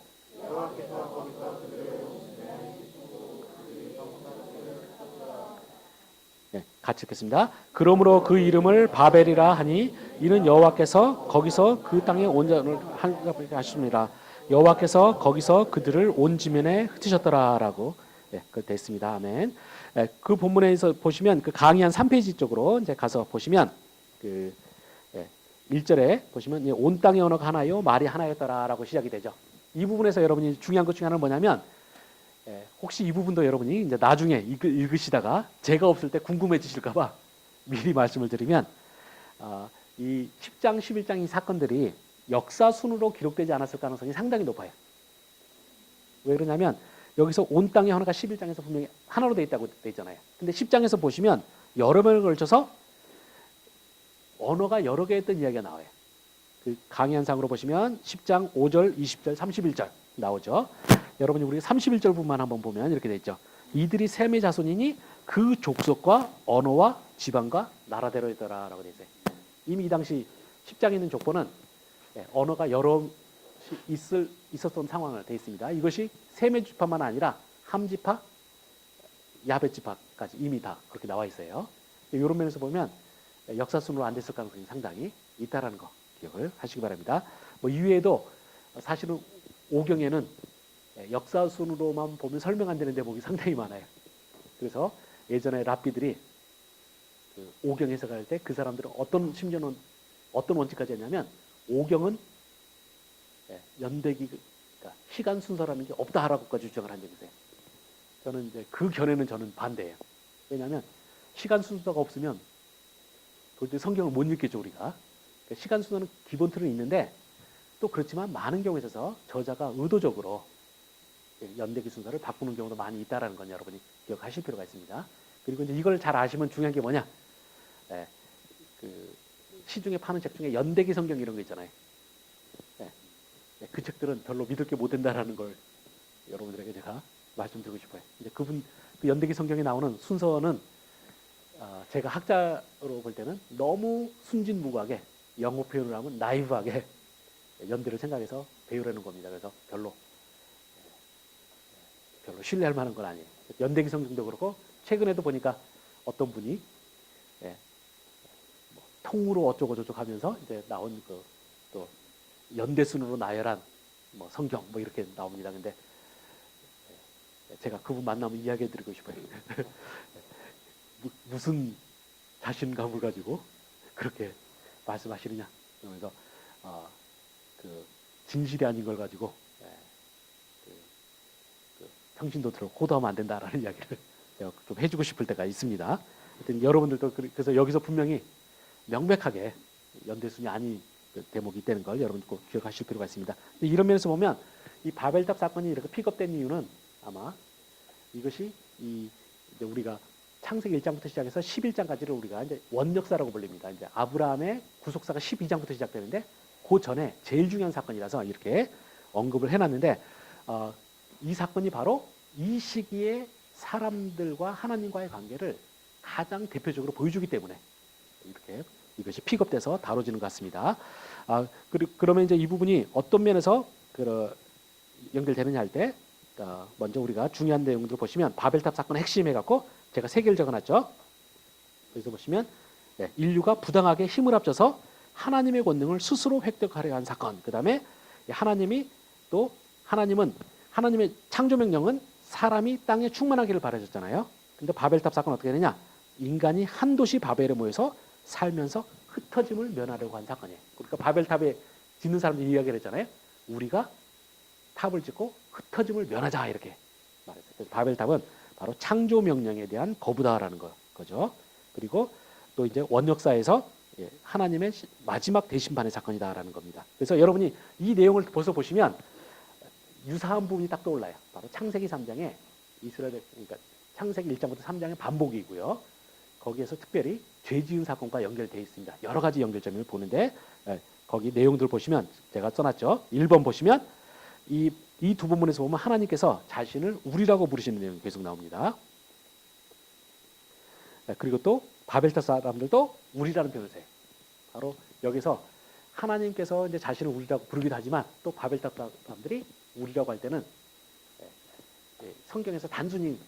같이 읽겠습니다. 그러므로 그 이름을 바벨이라 하니 이는 여호와께서 거기서 그 땅에 온전을 하십니다. 여호와께서 거기서 그들을 온 지면에 흩으셨더라라고 그 됐습니다. 아멘. 그 본문에서 보시면 그 강의 한 3페이지 쪽으로 이제 가서 보시면 그 1절에 보시면 온 땅의 언어가 하나요, 말이 하나였더라라고 시작이 되죠. 이 부분에서 여러분이 중요한 것 중에 하나는 뭐냐면 혹시 이 부분도 여러분이 이제 나중에 읽으시다가 제가 없을 때 궁금해지실까봐 미리 말씀을 드리면 이 10장, 11장 이 사건들이 역사 순으로 기록되지 않았을 가능성이 상당히 높아요. 왜 그러냐면 여기서 온 땅의 언어가 11장에서 분명히 하나로 되어 있다고 되어 있잖아요. 근데 10장에서 보시면 여러 번을 걸쳐서 언어가 여러 개였던 이야기가 나와요. 그 강의한상으로 보시면 10장 5절, 20절, 31절 나오죠. 여러분이 우리 31절 부분만 한번 보면 이렇게 돼 있죠. 이들이 셈의 자손이니 그 족속과 언어와 지방과 나라대로이더라라고 돼 있어요. 이미 이 당시 10장에 있는 족보는 언어가 여러 있었던 상황을 돼 있습니다. 이것이 셈의 지파만 아니라 함 지파, 야벳 지파까지 이미 다 그렇게 나와 있어요. 이런 면에서 보면 역사순으로 안 됐을 가능성이 상당히 있다라는 거 기억을 하시기 바랍니다. 뭐 이외에도 사실은 오경에는 역사순으로만 보면 설명 안 되는 대목이 상당히 많아요. 그래서 예전에 랍비들이 그 오경 해석할 때 그 사람들은 심지어는 어떤 원칙까지 했냐면 오경은 연대기 그러니까 시간 순서라는 게 없다라고까지 주장을 한 적이 있어요. 저는 이제 그 견해는 저는 반대예요. 왜냐하면 시간 순서가 없으면 도저히 성경을 못 읽겠죠 우리가. 그러니까 시간 순서는 기본 틀은 있는데 또 그렇지만 많은 경우에 있어서 저자가 의도적으로 연대기 순서를 바꾸는 경우도 많이 있다라는 건 여러분이 기억하실 필요가 있습니다. 그리고 이제 이걸 잘 아시면 중요한 게 뭐냐? 그 시중에 파는 책 중에 연대기 성경 이런 거 있잖아요. 그 책들은 별로 믿을 게 못 된다라는 걸 여러분들에게 제가 말씀드리고 싶어요. 이제 그 연대기 성경에 나오는 순서는 제가 학자로 볼 때는 너무 순진무구하게 영어 표현을 하면 나이브하게 연대를 생각해서 배우려는 겁니다. 그래서 별로 신뢰할 만한 건 아니에요. 연대기 성경도 그렇고 최근에도 보니까 어떤 분이 뭐 통으로 어쩌고 저쩌고 하면서 이제 나온 또 연대순으로 나열한 뭐 성경 뭐 이렇게 나옵니다. 근데 제가 그분 만나면 이야기해드리고 싶어요. 무슨 자신감을 가지고 그렇게 말씀하시느냐. 그래서 그 진실이 아닌 걸 가지고 평신도 들어 호도하면 안 된다라는 이야기를 제가 좀 해주고 싶을 때가 있습니다. 하여튼 여러분들도 그래서 여기서 분명히 명백하게 연대순이 아닌 대목이 있다는 걸 여러분 꼭 기억하실 필요가 있습니다. 이런 면에서 보면 이 바벨탑 사건이 이렇게 픽업된 이유는 아마 이것이 이제 우리가 창세기 1장부터 시작해서 11장까지를 우리가 이제 원역사라고 불립니다. 이제 아브라함의 구속사가 12장부터 시작되는데 그 전에 제일 중요한 사건이라서 이렇게 언급을 해놨는데 이 사건이 바로 이 시기에 사람들과 하나님과의 관계를 가장 대표적으로 보여주기 때문에 이렇게 이것이 픽업돼서 다뤄지는 것 같습니다. 그러면 이제 이 부분이 어떤 면에서 연결되느냐 할 때 먼저 우리가 중요한 내용들 보시면 바벨탑 사건의 핵심 해갖고 제가 3개를 적어놨죠. 여기서 보시면 인류가 부당하게 힘을 합쳐서 하나님의 권능을 스스로 획득하려 한 사건. 그 다음에 하나님은 하나님의 창조 명령은 사람이 땅에 충만하기를 바라셨잖아요. 근데 바벨탑 사건은 어떻게 되느냐? 인간이 한 도시 바벨에 모여서 살면서 흩어짐을 면하려고 한 사건이에요. 그러니까 바벨탑에 짓는 사람들이 이야기를 했잖아요. 우리가 탑을 짓고 흩어짐을 면하자 이렇게 말했어요. 그래서 바벨탑은 바로 창조 명령에 대한 거부다라는 거죠. 그리고 또 이제 원역사에서 하나님의 마지막 대심판의 사건이다라는 겁니다. 그래서 여러분이 이 내용을 벌써 보시면 유사한 부분이 딱 떠올라요. 바로 창세기 3장에 이스라엘, 그러니까 창세기 1장부터 3장의 반복이고요. 거기에서 특별히 죄 지은 사건과 연결되어 있습니다. 여러 가지 연결점을 보는데 거기 내용들 보시면 제가 써놨죠. 1번 보시면 이 두 부분에서 보면 하나님께서 자신을 우리라고 부르시는 내용이 계속 나옵니다. 그리고 또 바벨탑 사람들도 우리라는 표현을 써요. 바로 여기서 하나님께서 이제 자신을 우리라고 부르기도 하지만 또 바벨탑 사람들이 우리라고 할 때는 성경에서 단순히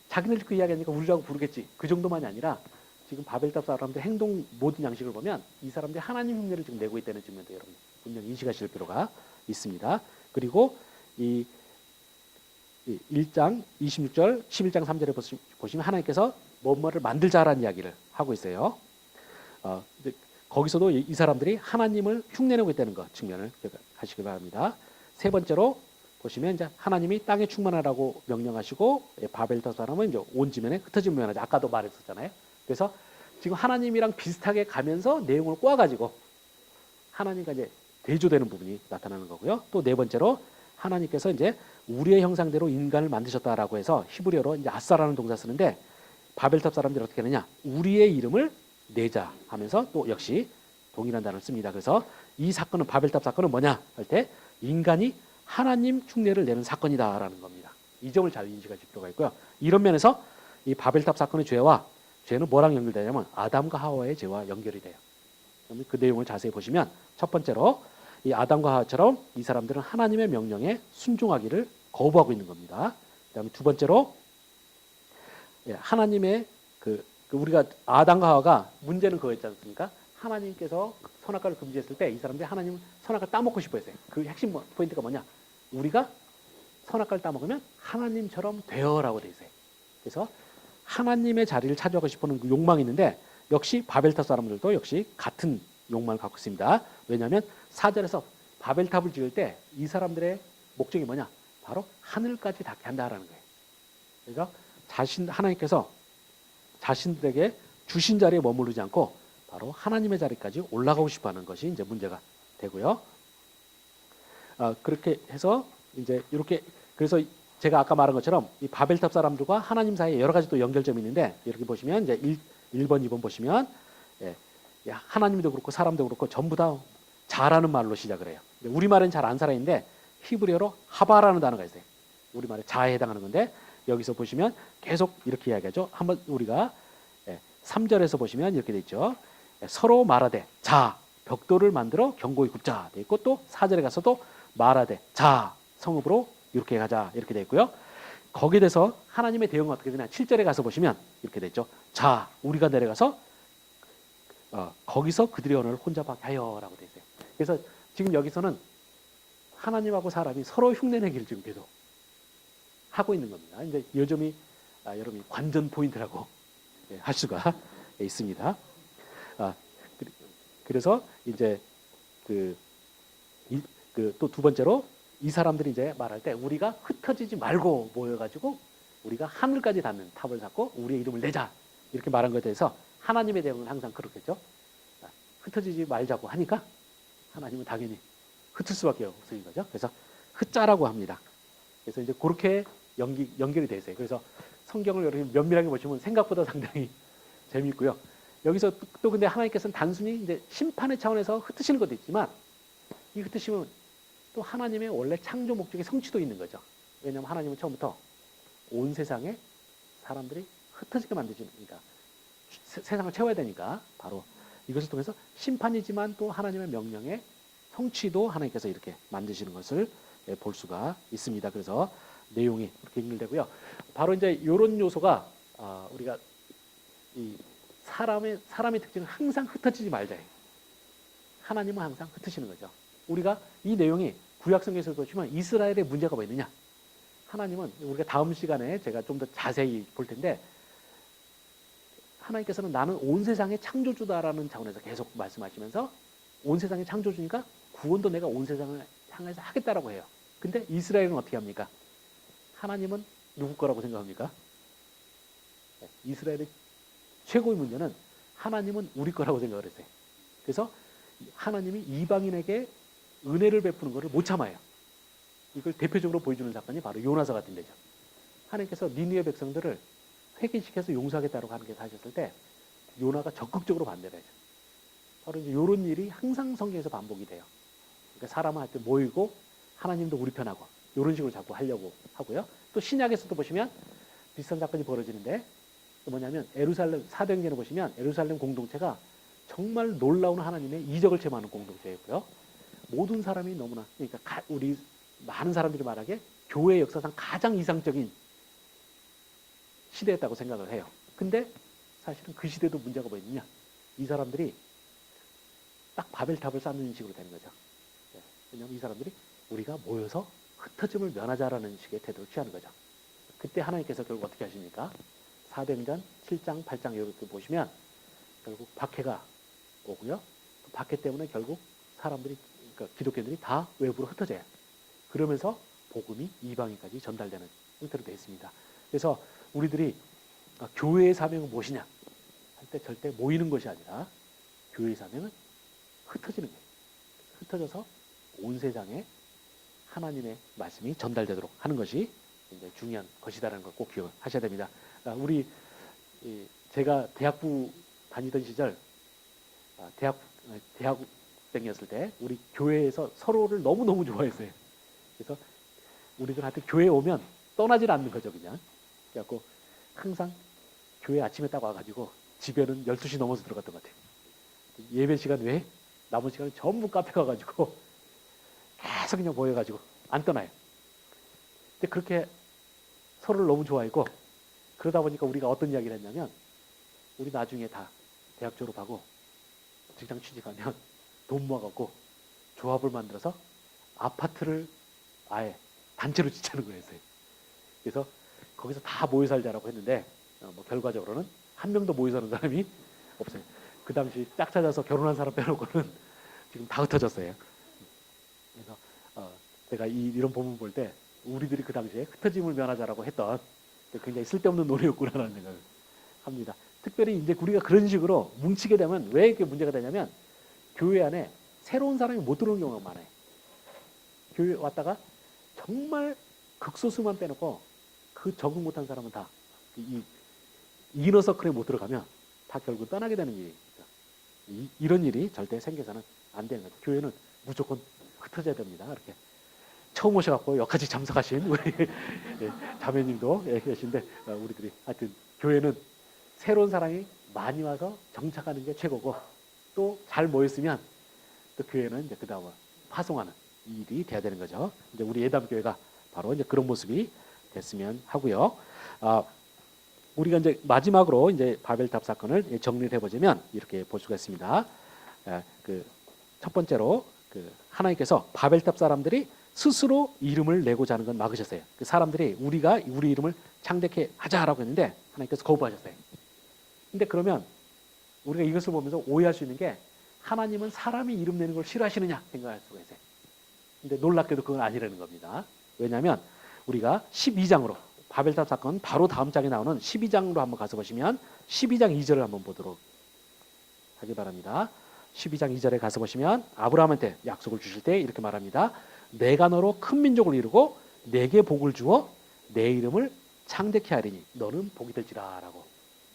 자기들 그 이야기하니까 우리라고 부르겠지 그 정도만이 아니라 지금 바벨탑 사람들 행동 모든 양식을 보면 이 사람들이 하나님 흉내를 지금 내고 있다는 측면도 여러분 분명히 인식하실 필요가 있습니다. 그리고 이 1장 26절 11장 3절에 보시면 하나님께서 뭐뭐를 만들자라는 이야기를 하고 있어요. 거기서도 이 사람들이 하나님을 흉내내고 있다는 것 측면을 하시기 바랍니다. 세 번째로 보시면 이제 하나님이 땅에 충만하라고 명령하시고 바벨탑 사람은 이제 온 지면에 흩어짐을 면하자. 아까도 말했었잖아요. 그래서 지금 하나님이랑 비슷하게 가면서 내용을 꼬아가지고 하나님과 이제 대조되는 부분이 나타나는 거고요. 또 네 번째로 하나님께서 이제 우리의 형상대로 인간을 만드셨다라고 해서 히브리어로 이제 아싸라는 동사 쓰는데 바벨탑 사람들이 어떻게 하느냐? 우리의 이름을 내자 하면서 또 역시 동일한 단어를 씁니다. 그래서 이 사건은 바벨탑 사건은 뭐냐 할 때 인간이 하나님 흉내를 내는 사건이다라는 겁니다. 이 점을 잘 인식하실 필요가 있고요. 이런 면에서 이 바벨탑 사건의 죄는 뭐랑 연결되냐면 아담과 하와의 죄와 연결이 돼요. 그 내용을 자세히 보시면 첫 번째로 이 아담과 하와처럼 이 사람들은 하나님의 명령에 순종하기를 거부하고 있는 겁니다. 그다음에 두 번째로 하나님의 우리가 아담과 하와가 문제는 그거였지 않습니까? 하나님께서 선악과를 금지했을 때 이 사람들이 하나님 선악과를 따먹고 싶어 했어요. 그 핵심 포인트가 뭐냐? 우리가 선악과를 따먹으면 하나님처럼 되어라고 돼 있어요. 그래서 하나님의 자리를 차지하고 싶어하는 그 욕망이 있는데 역시 바벨탑 사람들도 역시 같은 욕망을 갖고 있습니다. 왜냐하면 4절에서 바벨탑을 지을 때 이 사람들의 목적이 뭐냐? 바로 하늘까지 닿게 한다라는 거예요. 그래서 하나님께서 자신들에게 주신 자리에 머무르지 않고 바로 하나님의 자리까지 올라가고 싶어하는 것이 이제 문제가 되고요. 그렇게 해서 이제 이렇게 그래서 제가 아까 말한 것처럼 이 바벨탑 사람들과 하나님 사이에 여러 가지 또 연결점이 있는데 이렇게 보시면 이제 1번, 2번 보시면 하나님도 그렇고 사람도 그렇고 전부 다 자라는 말로 시작을 해요. 우리말은 잘 안 살아있는데 히브리어로 하바라는 단어가 있어요. 우리말에 자에 해당하는 건데 여기서 보시면 계속 이렇게 이야기하죠. 한번 우리가 3절에서 보시면 이렇게 돼 있죠. 서로 말하되 자 벽돌을 만들어 견고히 굽자 돼 있고 또 4절에 가서도 말하되 자 성읍으로 이렇게 가자 이렇게 돼 있고요. 거기에 대해서 하나님의 대응은 어떻게 되냐 7절에 가서 보시면 이렇게 돼 있죠. 자 우리가 내려가서 거기서 그들의 언어를 혼잡하게 하여라고 돼 있어요. 그래서 지금 여기서는 하나님하고 사람이 서로 흉내내기를 지금 계속 하고 있는 겁니다. 이제 이 점이 여러분이 관전 포인트라고 할 수가 있습니다. 그래서 이제 또 두 번째로 이 사람들이 이제 말할 때 우리가 흩어지지 말고 모여가지고 우리가 하늘까지 닿는 탑을 쌓고 우리의 이름을 내자 이렇게 말한 것에 대해서 하나님의 대응은 항상 그렇겠죠. 흩어지지 말자고 하니까 하나님은 당연히 흩을 수밖에 없는 거죠. 그래서 흩자라고 합니다. 그래서 이제 그렇게 연결이 돼 있어요. 그래서 성경을 여러분 면밀하게 보시면 생각보다 상당히 재미있고요. 여기서 또 근데 하나님께서는 단순히 이제 심판의 차원에서 흩으시는 것도 있지만 이 흩으심은 또 하나님의 원래 창조 목적의 성취도 있는 거죠. 왜냐하면 하나님은 처음부터 온 세상에 사람들이 흩어지게 만드시니까 세상을 채워야 되니까 바로 이것을 통해서 심판이지만 또 하나님의 명령의 성취도 하나님께서 이렇게 만드시는 것을 볼 수가 있습니다. 그래서 내용이 그렇게 연결되고요. 바로 이제 이런 요소가 우리가 이 사람의 특징은 항상 흩어지지 말자. 하나님은 항상 흩으시는 거죠. 우리가 이 내용이 구약성경에서 보시면 이스라엘의 문제가 뭐 있느냐? 하나님은 우리가 다음 시간에 제가 좀 더 자세히 볼 텐데 하나님께서는 나는 온 세상의 창조주다라는 차원에서 계속 말씀하시면서 온 세상의 창조주니까 구원도 내가 온 세상을 향해서 하겠다라고 해요. 근데 이스라엘은 어떻게 합니까? 하나님은 누구 거라고 생각합니까? 이스라엘의 최고의 문제는 하나님은 우리 거라고 생각을 했어요. 그래서 하나님이 이방인에게 은혜를 베푸는 것을 못 참아요. 이걸 대표적으로 보여주는 사건이 바로 요나서 같은 데죠. 하나님께서 니느웨 백성들을 회개시켜서 용서하겠다고 하는 게 하셨을 때 요나가 적극적으로 반대를 해요. 바로 이제 이런 일이 항상 성경에서 반복이 돼요. 그러니까 사람은 하여튼 모이고 하나님도 우리 편하고 이런 식으로 자꾸 하려고 하고요. 또 신약에서도 보시면 비슷한 사건이 벌어지는데 뭐냐면 에루살렘 사도행전에 보시면 에루살렘 공동체가 정말 놀라운 하나님의 이적을 체험하는 공동체였고요. 모든 사람이 너무나 그러니까 우리 많은 사람들이 말하기에 교회 역사상 가장 이상적인 시대였다고 생각을 해요. 근데 사실은 그 시대도 문제가 뭐였느냐? 이 사람들이 딱 바벨탑을 쌓는 식으로 되는 거죠. 왜냐하면 이 사람들이 우리가 모여서 흩어짐을 면하자라는 식의 태도를 취하는 거죠. 그때 하나님께서 결국 어떻게 하십니까? 사도행전 7장, 8장 이렇게 보시면 결국 박해가 오고요. 그 박해 때문에 결국 사람들이, 그러니까 기독교인들이 다 외부로 흩어져요. 그러면서 복음이 이방인까지 전달되는 형태로 되어 있습니다. 그래서 우리들이 교회의 사명은 무엇이냐 할 때 절대 모이는 것이 아니라 교회의 사명은 흩어지는 거예요. 흩어져서 온 세상에 하나님의 말씀이 전달되도록 하는 것이 굉장히 중요한 것이다라는 걸 꼭 기억하셔야 됩니다. 우리 제가 대학부 다니던 시절 대학생이었을 때 우리 교회에서 서로를 너무너무 좋아했어요. 그래서 우리들 하여튼 교회에 오면 떠나질 않는 거죠, 그냥. 그래갖고 항상 교회 아침에 딱 와가지고 집에는 12시 넘어서 들어갔던 것 같아요. 예배 시간 외에 남은 시간은 전부 카페 가가지고 계속 그냥 모여가지고 안 떠나요. 근데 그렇게 서로를 너무 좋아했고 그러다 보니까 우리가 어떤 이야기를 했냐면 우리 나중에 다 대학 졸업하고 직장 취직하면 돈 모아갖고 조합을 만들어서 아파트를 아예 단체로 짓자는 거였어요. 그래서 거기서 다 모여 살자라고 했는데 뭐 결과적으로는 한 명도 모여 사는 사람이 없어요. 그 당시 짝 찾아서 결혼한 사람 빼놓고는 지금 다 흩어졌어요. 그래서 제가 이런 본문 볼 때 우리들이 그 당시에 흩어짐을 면하자라고 했던 굉장히 쓸데없는 노래였구나라는 생각을 합니다. 특별히 이제 우리가 그런 식으로 뭉치게 되면 왜 이렇게 문제가 되냐면 교회 안에 새로운 사람이 못 들어오는 경우가 많아요. 교회 왔다가 정말 극소수만 빼놓고 그 적응 못한 사람은 다 이 이너서클에 못 들어가면 다 결국 떠나게 되는 일이죠. 이런 일이 절대 생겨서는 안 되는 거죠. 교회는 무조건 흩어져야 됩니다. 이렇게 처음 오셔갖고 여기까지 참석하신 우리 자매님도 계신데 우리들이 하여튼 교회는 새로운 사람이 많이 와서 정착하는 게 최고고 또 잘 모였으면 또 교회는 이제 그 다음에 파송하는 일이 돼야 되는 거죠. 이제 우리 예담교회가 바로 이제 그런 모습이 됐으면 하고요. 우리가 이제 마지막으로 이제 바벨탑 사건을 정리를 해보자면 이렇게 볼 수가 있습니다. 그 첫 번째로 그 하나님께서 바벨탑 사람들이 스스로 이름을 내고자 하는 건 막으셨어요. 그 사람들이 우리가 우리 이름을 창대케 하자라고 했는데 하나님께서 거부하셨어요. 근데 그러면 우리가 이것을 보면서 오해할 수 있는 게 하나님은 사람이 이름 내는 걸 싫어하시느냐 생각할 수가 있어요. 근데 놀랍게도 그건 아니라는 겁니다. 왜냐하면 우리가 12장으로 바벨탑 사건 바로 다음 장에 나오는 12장으로 한번 가서 보시면 12장 2절을 한번 보도록 하기 바랍니다. 12장 2절에 가서 보시면 아브라함한테 약속을 주실 때 이렇게 말합니다. 내가 너로 큰 민족을 이루고 내게 복을 주어 내 이름을 창대케 하리니 너는 복이 될지라 라고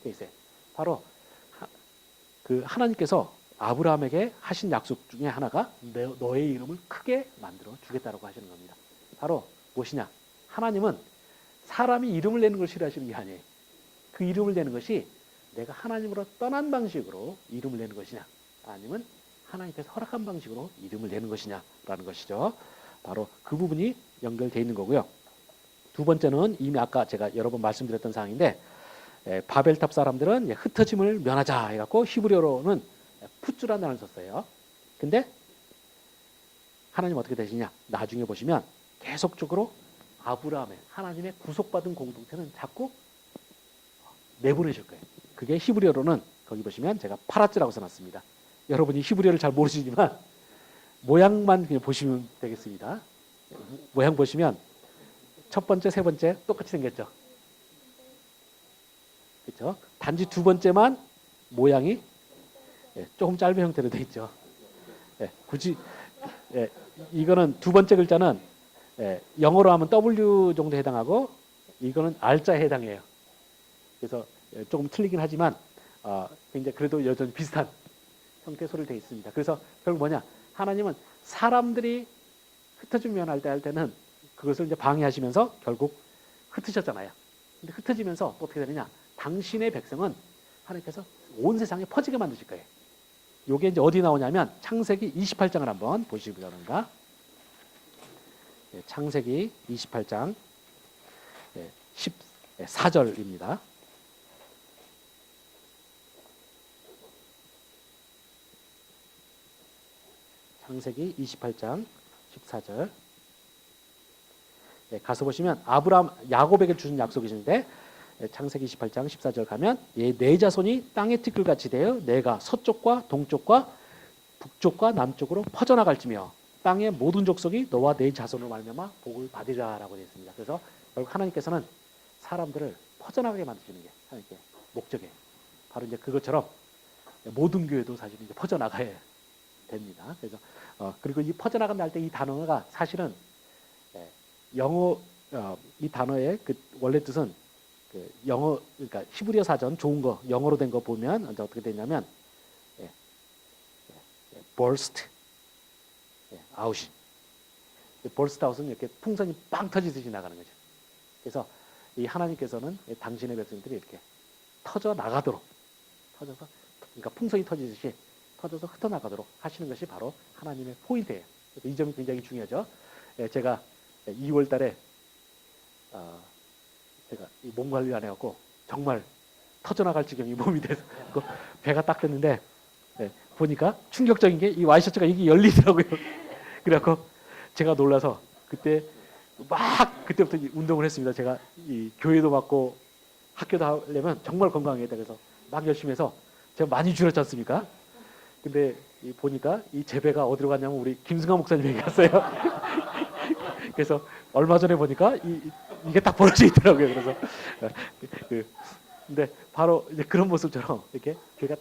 되어 있어요. 바로 그 하나님께서 아브라함에게 하신 약속 중에 하나가 너의 이름을 크게 만들어 주겠다라고 하시는 겁니다. 바로 무엇이냐? 하나님은 사람이 이름을 내는 걸 싫어하시는 게 아니에요. 그 이름을 내는 것이 내가 하나님으로 떠난 방식으로 이름을 내는 것이냐 아니면 하나님께서 허락한 방식으로 이름을 내는 것이냐라는 것이죠. 바로 그 부분이 연결되어 있는 거고요. 두 번째는 이미 아까 제가 여러 번 말씀드렸던 사항인데 바벨탑 사람들은 흩어짐을 면하자 해갖고 히브리어로는 푸츠라는 단어를 썼어요. 근데 하나님 어떻게 되시냐? 나중에 보시면 계속적으로 아브라함의 하나님의 구속받은 공동체는 자꾸 내보내실 거예요. 그게 히브리어로는 거기 보시면 제가 파라츠라고 써놨습니다. 여러분이 히브리어를 잘 모르시지만 모양만 그냥 보시면 되겠습니다. 모양 보시면 첫 번째, 세 번째 똑같이 생겼죠. 그렇죠? 단지 두 번째만 모양이 조금 짧은 형태로 되어 있죠. 굳이 이거는 두 번째 글자는 영어로 하면 W 정도 해당하고 이거는 R자에 해당해요. 그래서 조금 틀리긴 하지만 굉장히 그래도 여전히 비슷한 형태의 소리를 되어 있습니다. 그래서 결국 뭐냐? 하나님은 사람들이 흩어지면 할 때는 그것을 이제 방해하시면서 결국 흩으셨잖아요. 근데 흩어지면서 또 어떻게 되느냐? 당신의 백성은 하나님께서 온 세상에 퍼지게 만드실 거예요. 요게 이제 어디 나오냐면 창세기 28장을 한번 보시기 바랍니다. 창세기 28장 14절입니다. 창세기 28장 14절. 가서 보시면 아브라함, 야곱에게 주신 약속이신데 창세기 28장 14절 가면 내 자손이 땅의 티끌같이 되어 내가 서쪽과 동쪽과 북쪽과 남쪽으로 퍼져나갈지며 땅의 모든 족속이 너와 내 자손으로 말미암아 복을 받으리라라고 되어 있습니다. 그래서 결국 하나님께서는 사람들을 퍼져나가게 만드시는 게 하나님께 목적이에요. 바로 이제 그것처럼 모든 교회도 사실 이제 퍼져나가야 됩니다. 그래서 그리고 이 퍼져나간다 할 때 이 단어가 사실은 영어 이 단어의 그 원래 뜻은 그 영어 그러니까 히브리어 사전 좋은 거 영어로 된 거 보면 어떻게 되냐면 burst out. burst out은 이렇게 풍선이 빵 터지듯이 나가는 거죠. 그래서 이 하나님께서는 당신의 백성들이 이렇게 터져 나가도록 터져서 그러니까 풍선이 터지듯이 터져서 흩어 나가도록 하시는 것이 바로 하나님의 포인트예요. 이 점이 굉장히 중요하죠. 제가 2월 달에 제가 이 몸 관리를 안 해갖고 정말 터져나갈 지경이 몸이 돼서 배가 딱 됐는데 보니까 충격적인 게 이 와이셔츠가 이게 열리더라고요. 그래갖고 제가 놀라서 그때부터 운동을 했습니다. 제가 이 교회도 받고 학교도 하려면 정말 건강해야 돼. 그래서 막 열심히 해서 제가 많이 줄였지 않습니까? 근데 보니까 이 제 배가 어디로 갔냐면 우리 김승환 목사님에게 갔어요. 그래서 얼마 전에 보니까 이게 딱 벌어져 있더라고요. 그래서 근데 바로 이제 그런 모습처럼 이렇게 배가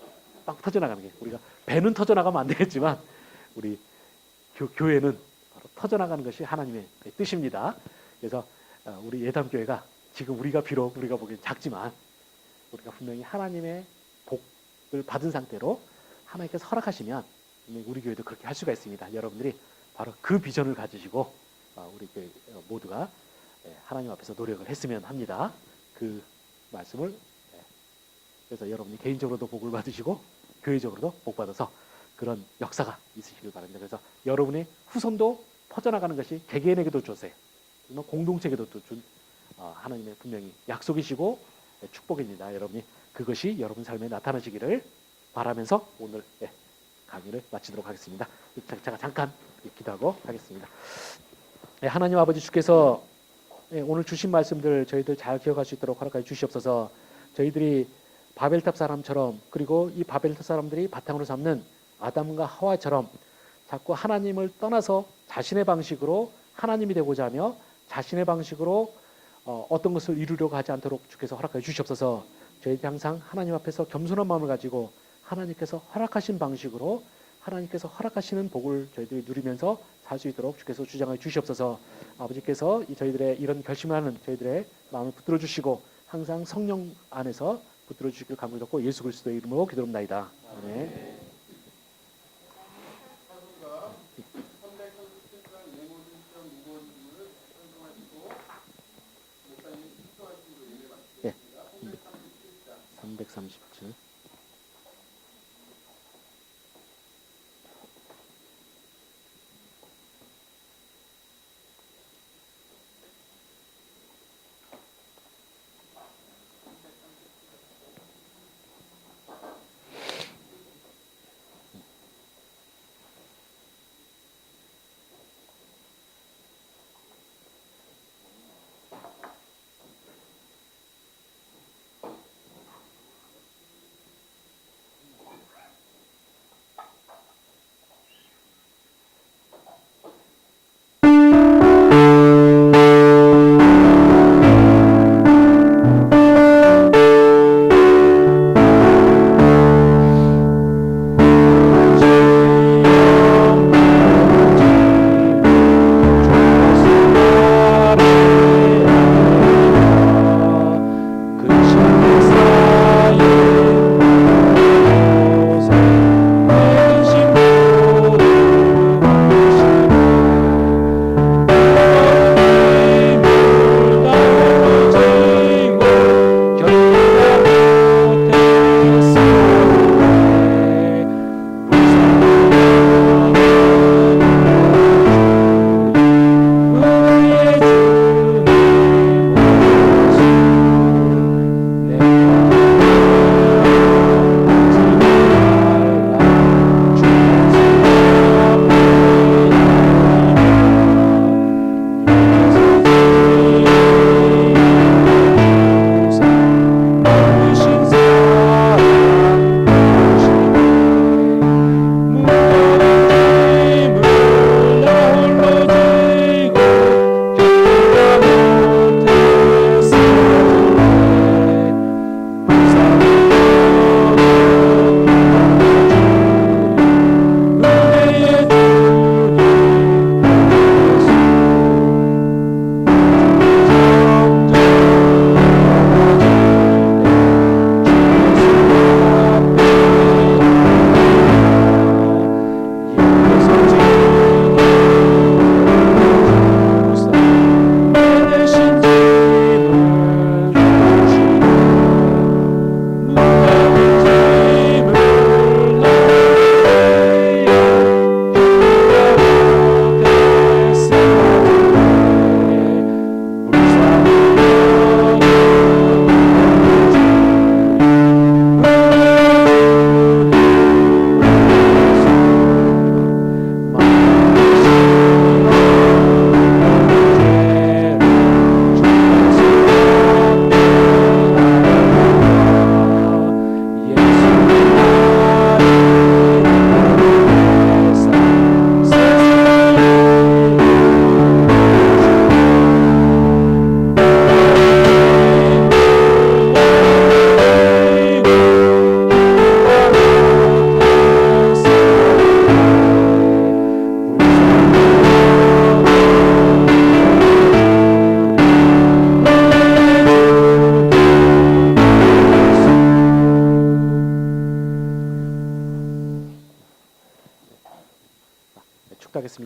딱 터져나가는 게 우리가 배는 터져나가면 안 되겠지만 우리 교회는 바로 터져나가는 것이 하나님의 뜻입니다. 그래서 우리 예담교회가 지금 우리가 보기엔 작지만 우리가 분명히 하나님의 복을 받은 상태로 하나님께서 허락하시면 우리 교회도 그렇게 할 수가 있습니다. 여러분들이 바로 그 비전을 가지시고 우리 교회 모두가 하나님 앞에서 노력을 했으면 합니다. 그 말씀을 그래서 여러분이 개인적으로도 복을 받으시고 교회적으로도 복 받아서 그런 역사가 있으시길 바랍니다. 그래서 여러분의 후손도 퍼져나가는 것이 개개인에게도 주세요. 공동체에게도 준 하나님의 분명히 약속이시고 축복입니다. 여러분이 그것이 여러분 삶에 나타나시기를 바라면서 오늘 강의를 마치도록 하겠습니다. 제가 잠깐 기도하고 하겠습니다. 하나님 아버지 주께서 오늘 주신 말씀들 저희들 잘 기억할 수 있도록 허락하여 주시옵소서. 저희들이 바벨탑 사람처럼 그리고 이 바벨탑 사람들이 바탕으로 삼는 아담과 하와처럼 자꾸 하나님을 떠나서 자신의 방식으로 하나님이 되고자 하며 자신의 방식으로 어떤 것을 이루려고 하지 않도록 주께서 허락하여 주시옵소서. 저희들이 항상 하나님 앞에서 겸손한 마음을 가지고 하나님께서 허락하신 방식으로 하나님께서 허락하시는 복을 저희들이 누리면서 살 수 있도록 주께서 주장하여 주시옵소서. 아버지께서 저희들의 이런 결심을 하는 저희들의 마음을 붙들어 주시고 항상 성령 안에서 붙들어 주시길 간구드렸고 예수 그리스도의 이름으로 기도합니다. 아멘. 예. 337.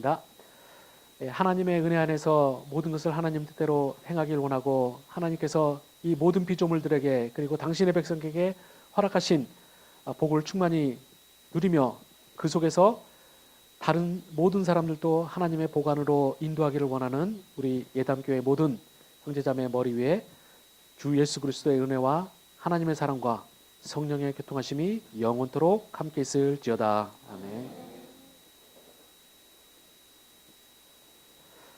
기도하겠습니다. 하나님의 은혜 안에서 모든 것을 하나님 뜻대로 행하길 원하고 하나님께서 이 모든 피조물들에게 그리고 당신의 백성에게 허락하신 복을 충만히 누리며 그 속에서 다른 모든 사람들도 하나님의 복 안으로 인도하기를 원하는 우리 예담교회 모든 형제자매의 머리 위에 주 예수 그리스도의 은혜와 하나님의 사랑과 성령의 교통하심이 영원토록 함께 있을지어다. 아멘.